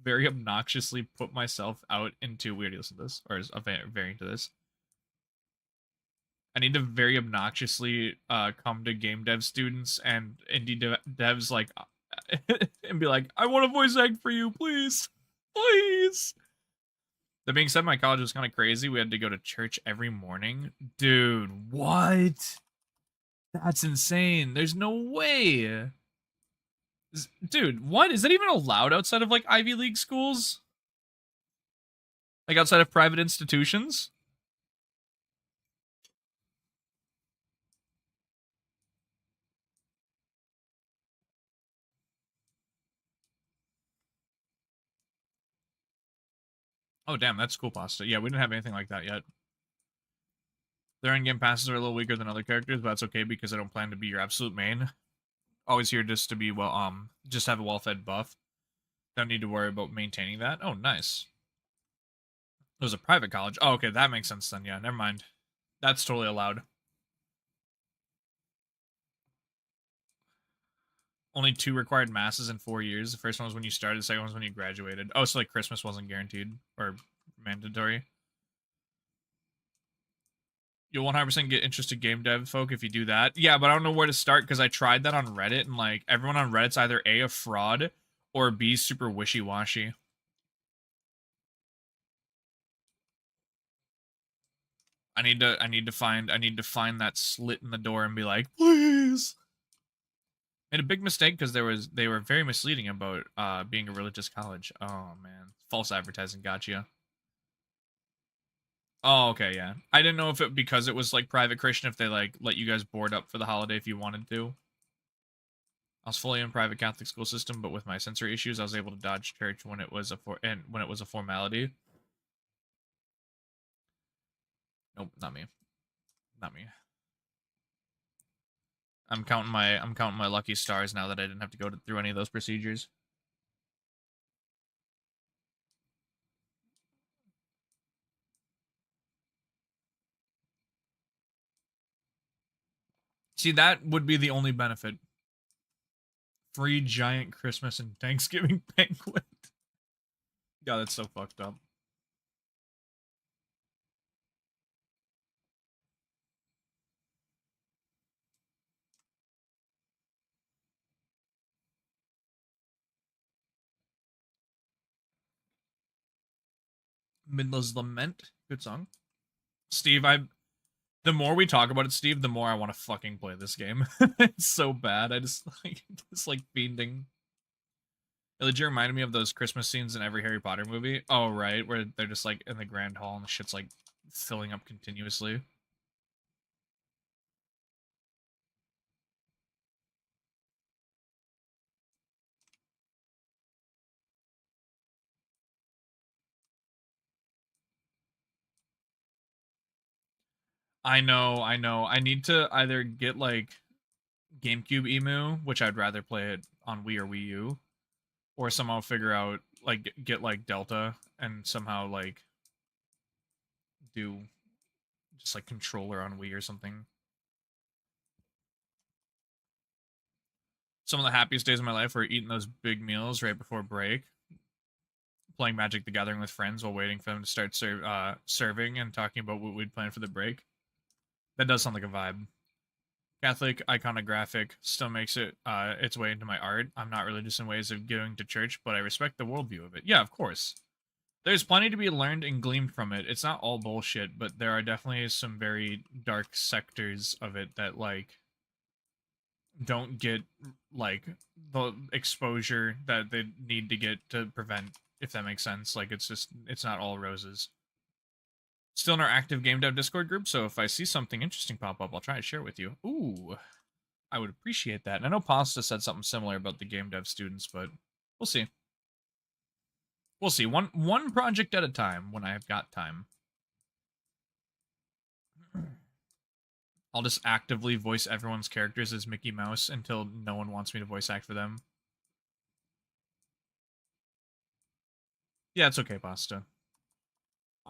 very obnoxiously put myself out into weird. Listen to this, or is a variant to this. I need to very obnoxiously come to game dev students and indie devs like and be like, I want a voice act for you, please, please. That being said, my college was kind of crazy. We had to go to church every morning, dude. What? That's insane. There's no way. Dude, what? Is that even allowed outside of like Ivy League schools? Like outside of private institutions? Oh, damn, that's cool, Pasta. Yeah, we didn't have anything like that yet. Their in-game passes are a little weaker than other characters, but that's okay because I don't plan to be your absolute main. Always here just to be, well, just have a well-fed buff. Don't need to worry about maintaining that. Oh, nice. It was a private college. Oh, okay, that makes sense then. Yeah, never mind. That's totally allowed. Only 2 required masses in 4 years. The first one was when you started, the second one was when you graduated. Oh, so like Christmas wasn't guaranteed or mandatory. You'll 100% get interested game dev folk if you do that. Yeah, but I don't know where to start because I tried that on Reddit and like everyone on Reddit's either A, a fraud, or B, super wishy-washy. I need to find that slit in the door and be like, please. Made a big mistake because they were very misleading about being a religious college. Oh man, false advertising got you. Oh, okay, yeah. I didn't know if it because it was like private Christian if they like let you guys board up for the holiday if you wanted to. I was fully in private Catholic school system, but with my sensory issues, I was able to dodge church when it was a formality. Nope, not me. Not me. I'm counting my lucky stars now that I didn't have to go through any of those procedures. See, that would be the only benefit. Free giant Christmas and Thanksgiving banquet. God, that's so fucked up. Midla's Lament. Good song. Steve, the more we talk about it, Steve, the more I want to fucking play this game. It's so bad. I just like fiending. It legit reminded me of those Christmas scenes in every Harry Potter movie. Oh, right, where they're just like in the grand hall and the shit's like filling up continuously. I know, I know. I need to either get like GameCube Emu, which I'd rather play it on Wii or Wii U, or somehow figure out like get like Delta and somehow like do just like controller on Wii or something. Some of the happiest days of my life were eating those big meals right before break, playing Magic the Gathering with friends while waiting for them to start serving and talking about what we'd plan for the break. That does sound like a vibe. Catholic iconographic still makes it its way into my art. I'm not religious in ways of going to church, but I respect the worldview of it. Yeah, of course. There's plenty to be learned and gleaned from it. It's not all bullshit, but there are definitely some very dark sectors of it that like don't get like the exposure that they need to get to prevent, if that makes sense. Like it's not all roses. Still in our active game dev Discord group, so if I see something interesting pop up, I'll try to share it with you. Ooh, I would appreciate that. And I know Pasta said something similar about the game dev students, but we'll see. We'll see. One project at a time when I have got time. I'll just actively voice everyone's characters as Mickey Mouse until no one wants me to voice act for them. Yeah, it's okay, Pasta.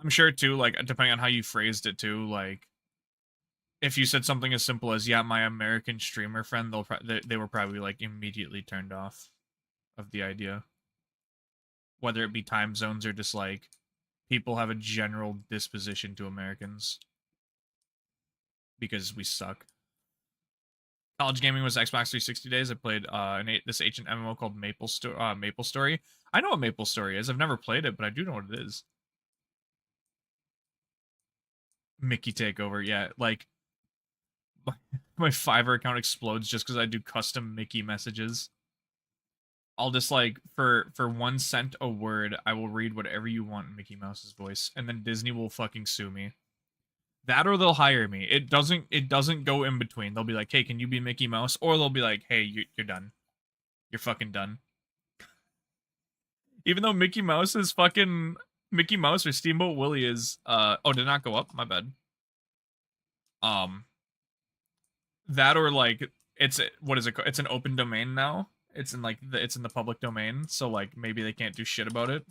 I'm sure too, like depending on how you phrased it too, like if you said something as simple as "Yeah, my American streamer friend," they were probably like immediately turned off of the idea, whether it be time zones or just like people have a general disposition to Americans because we suck. College gaming was Xbox 360 days. I played this ancient MMO called Maple Story. I know what Maple Story is. I've never played it, but I do know what it is. Mickey Takeover, yeah. Like my Fiverr account explodes just because I do custom Mickey messages. I'll just like for 1 cent a word, I will read whatever you want in Mickey Mouse's voice, and then Disney will fucking sue me. That or they'll hire me. It doesn't go in between. They'll be like, hey, can you be Mickey Mouse? Or they'll be like, hey, you're done. You're fucking done. Even though Mickey Mouse is fucking Mickey Mouse or Steamboat Willie is oh, did not go up? My bad. That or like it's what is it? It's an open domain now. It's in like it's in the public domain, so like maybe they can't do shit about it.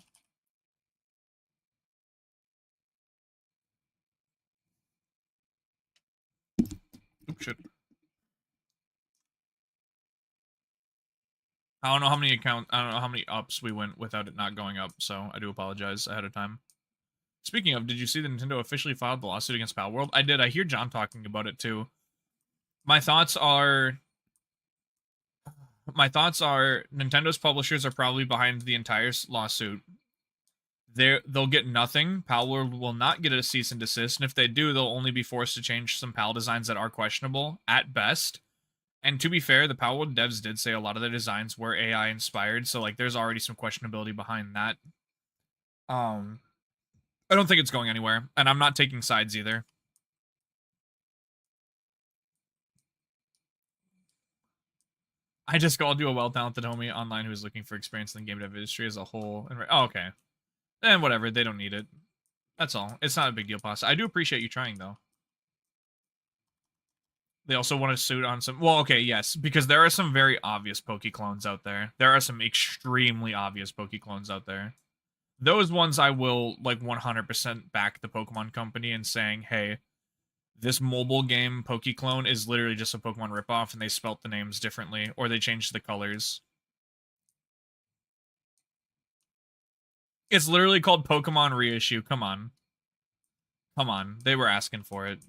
Oops, shit. I don't know how many ups we went without it not going up, so I do apologize ahead of time. Speaking of, did you see that Nintendo officially filed the lawsuit against Pal World? I did. I hear John talking about it too. My thoughts are Nintendo's publishers are probably behind the entire lawsuit. They'll get nothing. Pal World will not get a cease and desist, and if they do, they'll only be forced to change some PAL designs that are questionable at best. And to be fair, the Pal World devs did say a lot of their designs were AI inspired, so like there's already some questionability behind that. I don't think it's going anywhere, and I'm not taking sides either. I'll do a well-talented homie online who is looking for experience in the game dev industry as a whole. And oh, okay. Then whatever, they don't need it. That's all. It's not a big deal, Pasta. I do appreciate you trying, though. They also want to suit on some... Well, okay, yes, because there are some very obvious Poke-clones out there. There are some extremely obvious Poke-clones out there. Those ones I will, like, 100% back the Pokemon Company and saying, hey, this mobile game Poke-clone is literally just a Pokemon ripoff, and they spelt the names differently, or they changed the colors. It's literally called Pokemon Reissue. Come on. Come on. They were asking for it.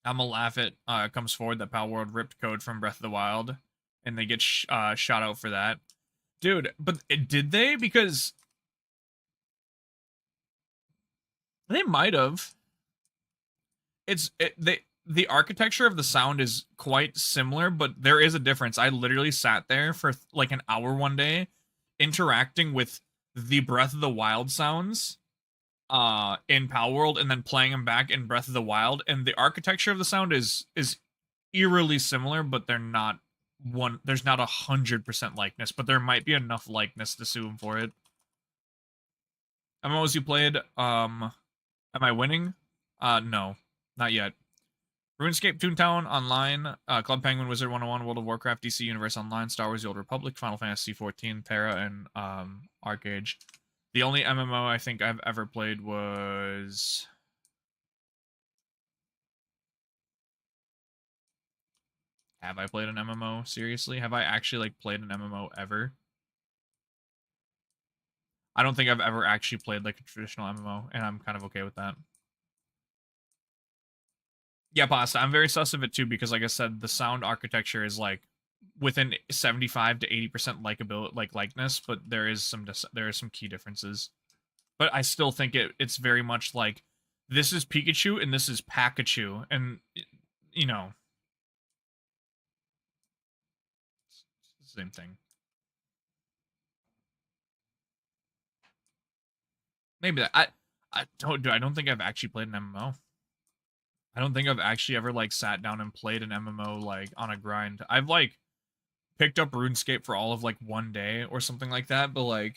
I'm gonna laugh at comes forward that Pal World ripped code from Breath of the Wild, and they get shot out for that. Dude, but did they? Because they might have. The architecture of the sound is quite similar, but there is a difference. I literally sat there for like an hour one day interacting with the Breath of the Wild sounds in Pal World and then playing them back in Breath of the Wild, and the architecture of the sound is eerily similar, but they're not there's not 100% likeness, but there might be enough likeness to sue them for it. MMOs you played, am I winning? No, not yet. RuneScape, Toontown Online, Club Penguin, Wizard 101, World of Warcraft, DC Universe Online, Star Wars The Old Republic, Final Fantasy XIV, Terra, and Arcade. The only MMO I think I've ever played was... Have I played an MMO? Seriously? Have I actually like played an MMO ever? I don't think I've ever actually played like a traditional MMO, and I'm kind of okay with that. Yeah, Pasta, I'm very sus of it too, because like I said, the sound architecture is like within 75 to 80% likability, like likeness, but there is some key differences. But I still think it's very much like this is Pikachu and this is Pakachu, and you know, same thing. Maybe that I don't think I've actually played an MMO. I don't think I've actually ever like sat down and played an MMO like on a grind. I've like picked up RuneScape for all of like one day or something like that, but like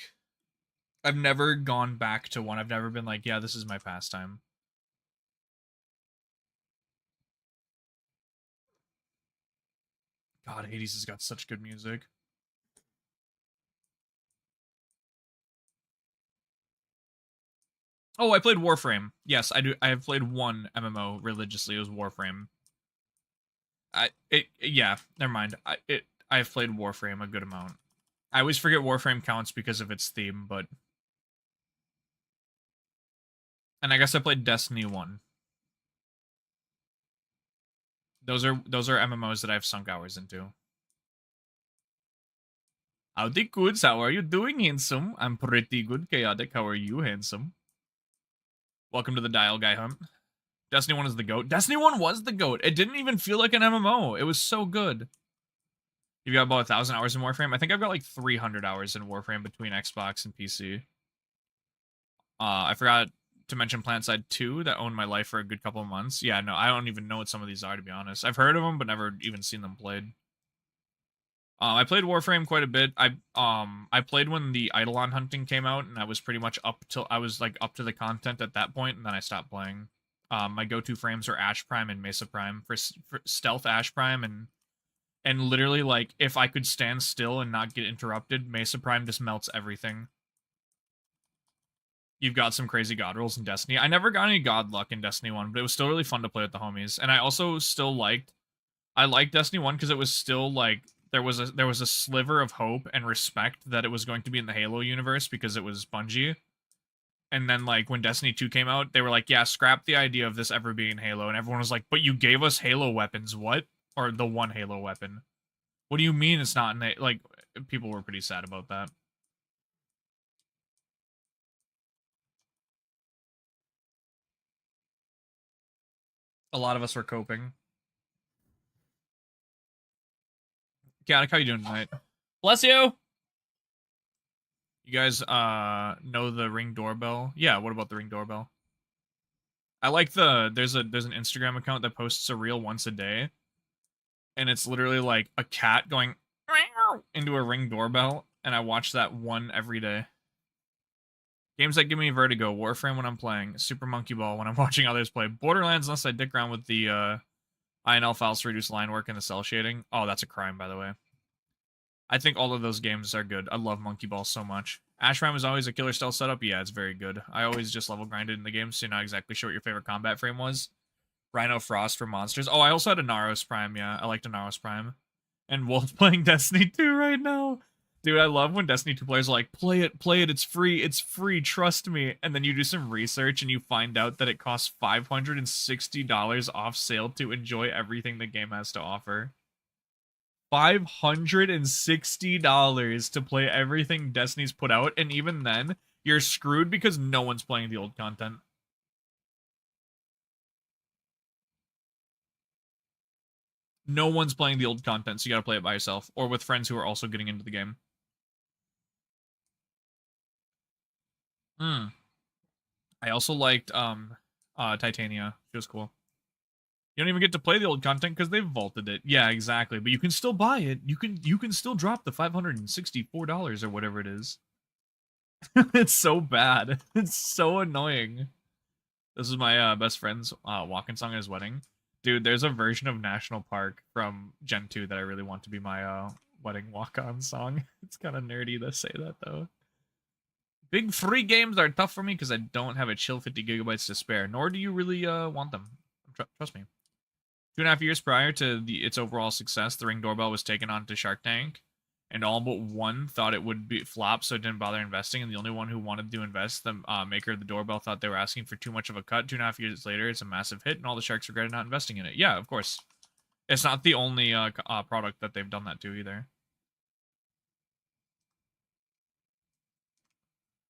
I've never gone back to one. I've never been like, yeah, this is my pastime. God, Hades has got such good music. Oh, I played Warframe. Yes, I do. I have played one MMO religiously. It was Warframe. Yeah, never mind. I've played Warframe a good amount. I always forget Warframe counts because of its theme, but... And I guess I played Destiny 1. Those are MMOs that I've sunk hours into. Howdy, goods. How are you doing, handsome? I'm pretty good, chaotic. How are you, handsome? Welcome to the Dial Guy Hunt. Destiny 1 is the GOAT. Destiny 1 was the GOAT. It didn't even feel like an MMO. It was so good. You've got about 1,000 hours in Warframe. I think I've got like 300 hours in Warframe between Xbox and PC. I forgot to mention PlanetSide 2 that owned my life for a good couple of months. Yeah, no, I don't even know what some of these are, to be honest. I've heard of them, but never even seen them played. I played Warframe quite a bit. I played when the Eidolon hunting came out, and I was pretty much up to the content at that point, and then I stopped playing. My go-to frames are Ash Prime and Mesa Prime for stealth Ash Prime, and literally like if I could stand still and not get interrupted, Mesa Prime just melts everything. You've got some crazy god rolls in Destiny. I never got any god luck in Destiny 1, but it was still really fun to play with the homies. And I also still liked Destiny 1 because it was still like there was a sliver of hope and respect that it was going to be in the Halo universe because it was Bungie. And then like when Destiny 2 came out, they were like, yeah, scrap the idea of this ever being Halo. And everyone was like, but you gave us Halo weapons, what? Or the one Halo weapon. What do you mean it's not in like people were pretty sad about that. A lot of us were coping. Chaotic, how you doing tonight? Bless you! You guys know the Ring doorbell? Yeah, what about the Ring doorbell? I like there's an Instagram account that posts a reel once a day. And it's literally like a cat going into a Ring doorbell, and I watch that one every day. Games that give me vertigo, Warframe when I'm playing, Super Monkey Ball when I'm watching others play, Borderlands unless I dick around with the INL files to reduce line work and the cell shading. Oh, that's a crime, by the way. I think all of those games are good. I love Monkey Ball so much. Ashram is always a killer stealth setup. Yeah, it's very good. I always just level grinded in the game, so you're not exactly sure what your favorite combat frame was. Rhino Frost for monsters. Oh, I also had a Naros Prime. Yeah, I liked a Naros Prime. And Wolf playing Destiny 2 right now. Dude, I love when Destiny 2 players are like, play it, it's free, trust me. And then you do some research and you find out that it costs $560 off sale to enjoy everything the game has to offer. $560 to play everything Destiny's put out, and even then, you're screwed because no one's playing the old content. No one's playing the old content, so you gotta play it by yourself, or with friends who are also getting into the game. I also liked Titania. She was cool. You don't even get to play the old content because they've vaulted it. Yeah, exactly. But you can still buy it. You can still drop the $564 or whatever it is. It's so bad. It's so annoying. This is my best friend's walking song at his wedding. Dude, there's a version of National Park from Gen 2 that I really want to be my wedding walk-on song. It's kind of nerdy to say that, though. Big free games are tough for me because I don't have a chill 50 gigabytes to spare, nor do you really want them. Trust me. 2.5 years prior to its overall success, the Ring doorbell was taken on to Shark Tank, and all but one thought it would be flop, so it didn't bother investing, and the only one who wanted to invest, the maker of the doorbell, thought they were asking for too much of a cut. 2.5 years later, it's a massive hit, and all the sharks regretted not investing in it. Yeah, of course. It's not the only product that they've done that to either.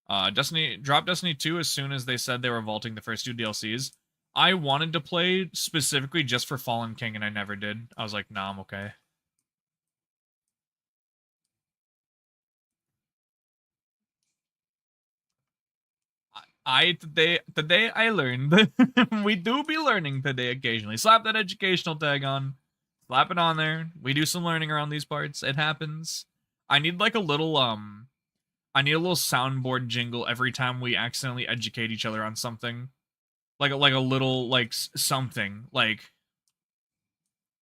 Dropped Destiny 2 as soon as they said they were vaulting the first two DLCs. I wanted to play specifically just for Fallen King, and I never did. I was like, nah, I'm okay. Today I learned. We do be learning today occasionally. Slap that educational tag on. Slap it on there. We do some learning around these parts. It happens. I need like a little I need a little soundboard jingle every time we accidentally educate each other on something. Like a little like something. Like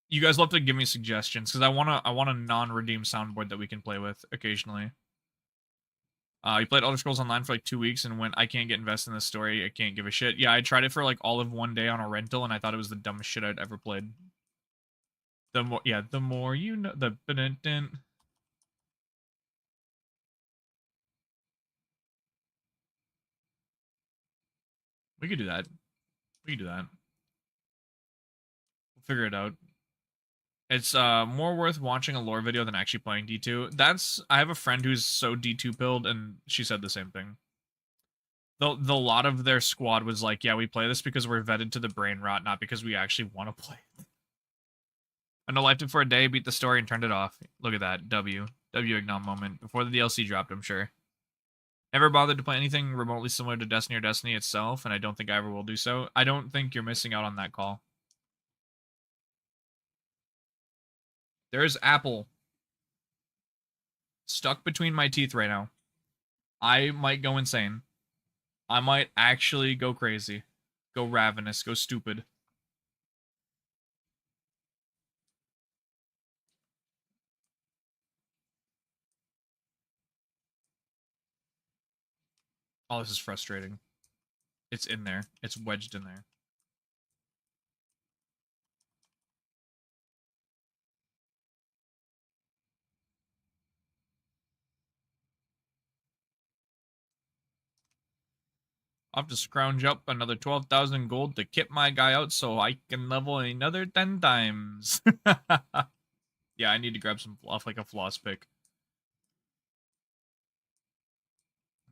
you guys love to give me suggestions because I want a non-redeem soundboard that we can play with occasionally. You played Elder Scrolls Online for like 2 weeks and went, I can't get invested in this story. I can't give a shit. Yeah, I tried it for like all of one day on a rental, and I thought it was the dumbest shit I'd ever played. The more you know. We could do that. We could do that. We'll figure it out. It's more worth watching a lore video than actually playing D2. I have a friend who's so D2 pilled, and she said the same thing. The lot of their squad was like, yeah, we play this because we're vetted to the brain rot, not because we actually want to play it. I know liked it for a day, beat the story, and turned it off. Look at that. W Ignom moment. Before the DLC dropped, I'm sure. Never bothered to play anything remotely similar to Destiny or Destiny itself, and I don't think I ever will do so. I don't think you're missing out on that call. There's Apple stuck between my teeth right now. I might go insane. I might actually go crazy. Go ravenous. Go stupid. Oh, this is frustrating. It's in there. It's wedged in there. I'll have to scrounge up another 12,000 gold to kit my guy out so I can level another 10 times. Yeah, I need to grab some fluff, like a floss pick.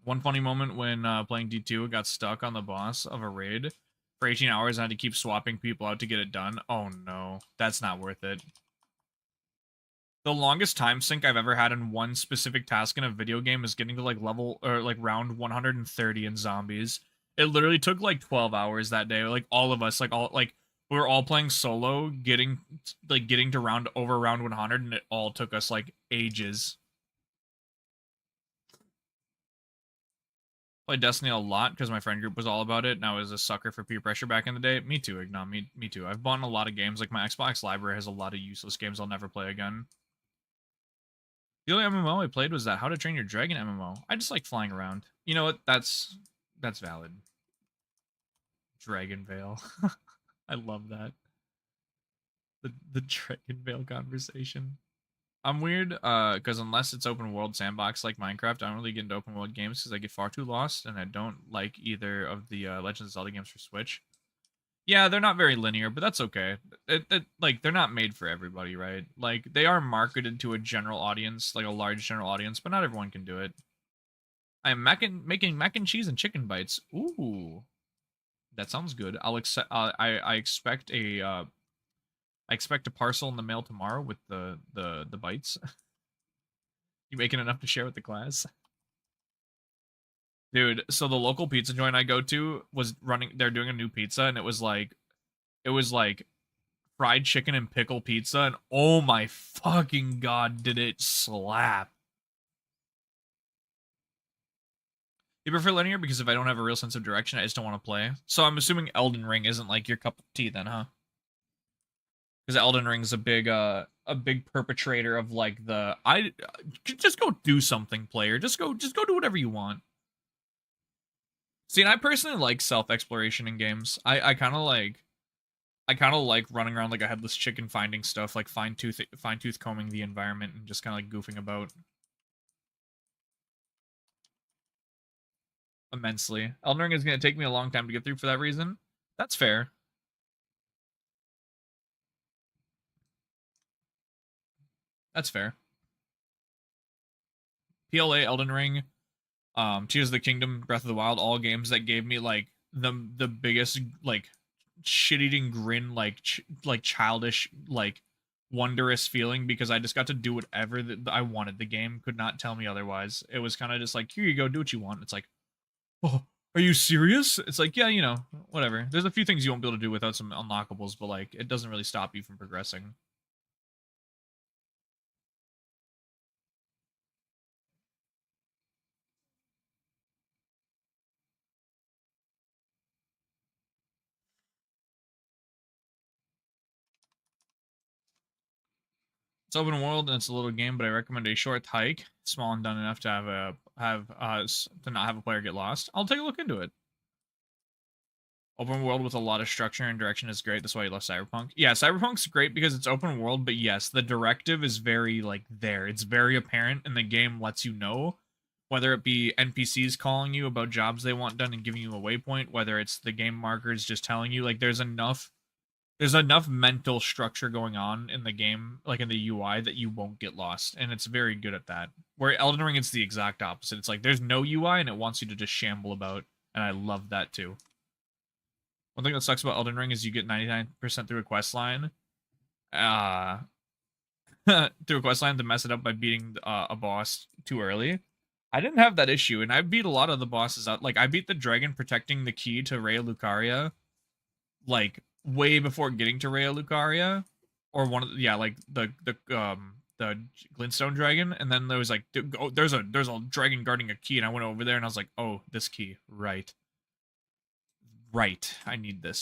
One funny moment when playing D2, got stuck on the boss of a raid for 18 hours and I had to keep swapping people out to get it done. Oh no, that's not worth it. The longest time sink I've ever had in one specific task in a video game is getting to like level or like round 130 in zombies. It literally took like 12 hours that day. Like all of us, we were all playing solo, getting to round 100, and it all took us like ages. Played Destiny a lot because my friend group was all about it, and I was a sucker for peer pressure back in the day. Me too, Ignom. Me too. I've bought a lot of games. Like my Xbox library has a lot of useless games I'll never play again. The only MMO I played was that How to Train Your Dragon MMO. I just like flying around. You know what? That's valid. Dragon Veil. I love that. The Dragon Veil conversation. I'm weird, because unless it's open world sandbox like Minecraft, I don't really get into open world games because I get far too lost, and I don't like either of the Legends of Zelda games for Switch. Yeah, they're not very linear, but that's okay. Like, they're not made for everybody, right? Like, they are marketed to a general audience, like a large general audience, but not everyone can do it. I'm making mac and cheese and chicken bites. Ooh, that sounds good. I'll accept. I expect a parcel in the mail tomorrow with the bites. You making enough to share with the class? Dude, so the local pizza joint I go to was running, they're doing a new pizza, and it was like fried chicken and pickle pizza, and oh my fucking god, did it slap. You prefer linear because if I don't have a real sense of direction, I just don't want to play. So I'm assuming Elden Ring isn't like your cup of tea then, huh? Because Elden Ring's a big perpetrator of like the just go do something, player. Just go do whatever you want. See, and I personally like self-exploration in games. I kind of like running around like a headless chicken finding stuff, like fine-tooth combing the environment and just kind of like goofing about immensely. Elden Ring is going to take me a long time to get through for that reason. That's fair. That's fair. PLA, Elden Ring, Tears of the Kingdom, Breath of the Wild, all games that gave me like the biggest like shit-eating grin, like childish, like wondrous feeling because I just got to do whatever that I wanted. The game could not tell me otherwise. It was kind of just like, here you go, do what you want. It's like, oh, are you serious? It's like, yeah, whatever. There's a few things you won't be able to do without some unlockables, but like, it doesn't really stop you from progressing. It's open world and it's a little game, but I recommend a short hike, small and done enough to to not have a player get lost. I'll take a look into it. Open world with a lot of structure and direction is great. That's why I love Cyberpunk. Yeah, Cyberpunk's great because it's open world, but yes, the directive is very like there. It's very apparent, and the game lets you know whether it be NPCs calling you about jobs they want done and giving you a waypoint, whether it's the game markers just telling you like there's enough mental structure going on in the game, like in the UI, that you won't get lost, and it's very good at that. Where Elden Ring, it's the exact opposite. It's like there's no UI and it wants you to just shamble about, and I love that too. One thing that sucks about Elden Ring is you get 99% through a quest line, uh through a quest line to mess it up by beating a boss too early. I didn't have that issue, and I beat a lot of the bosses out. Like I beat the dragon protecting the key to Rhea Lucaria, like way before getting to Rhea Lucaria, or one of the, yeah, like the glintstone dragon, and then there was like there's a dragon guarding a key, and I went over there and I was like, oh, this key, right, I need this.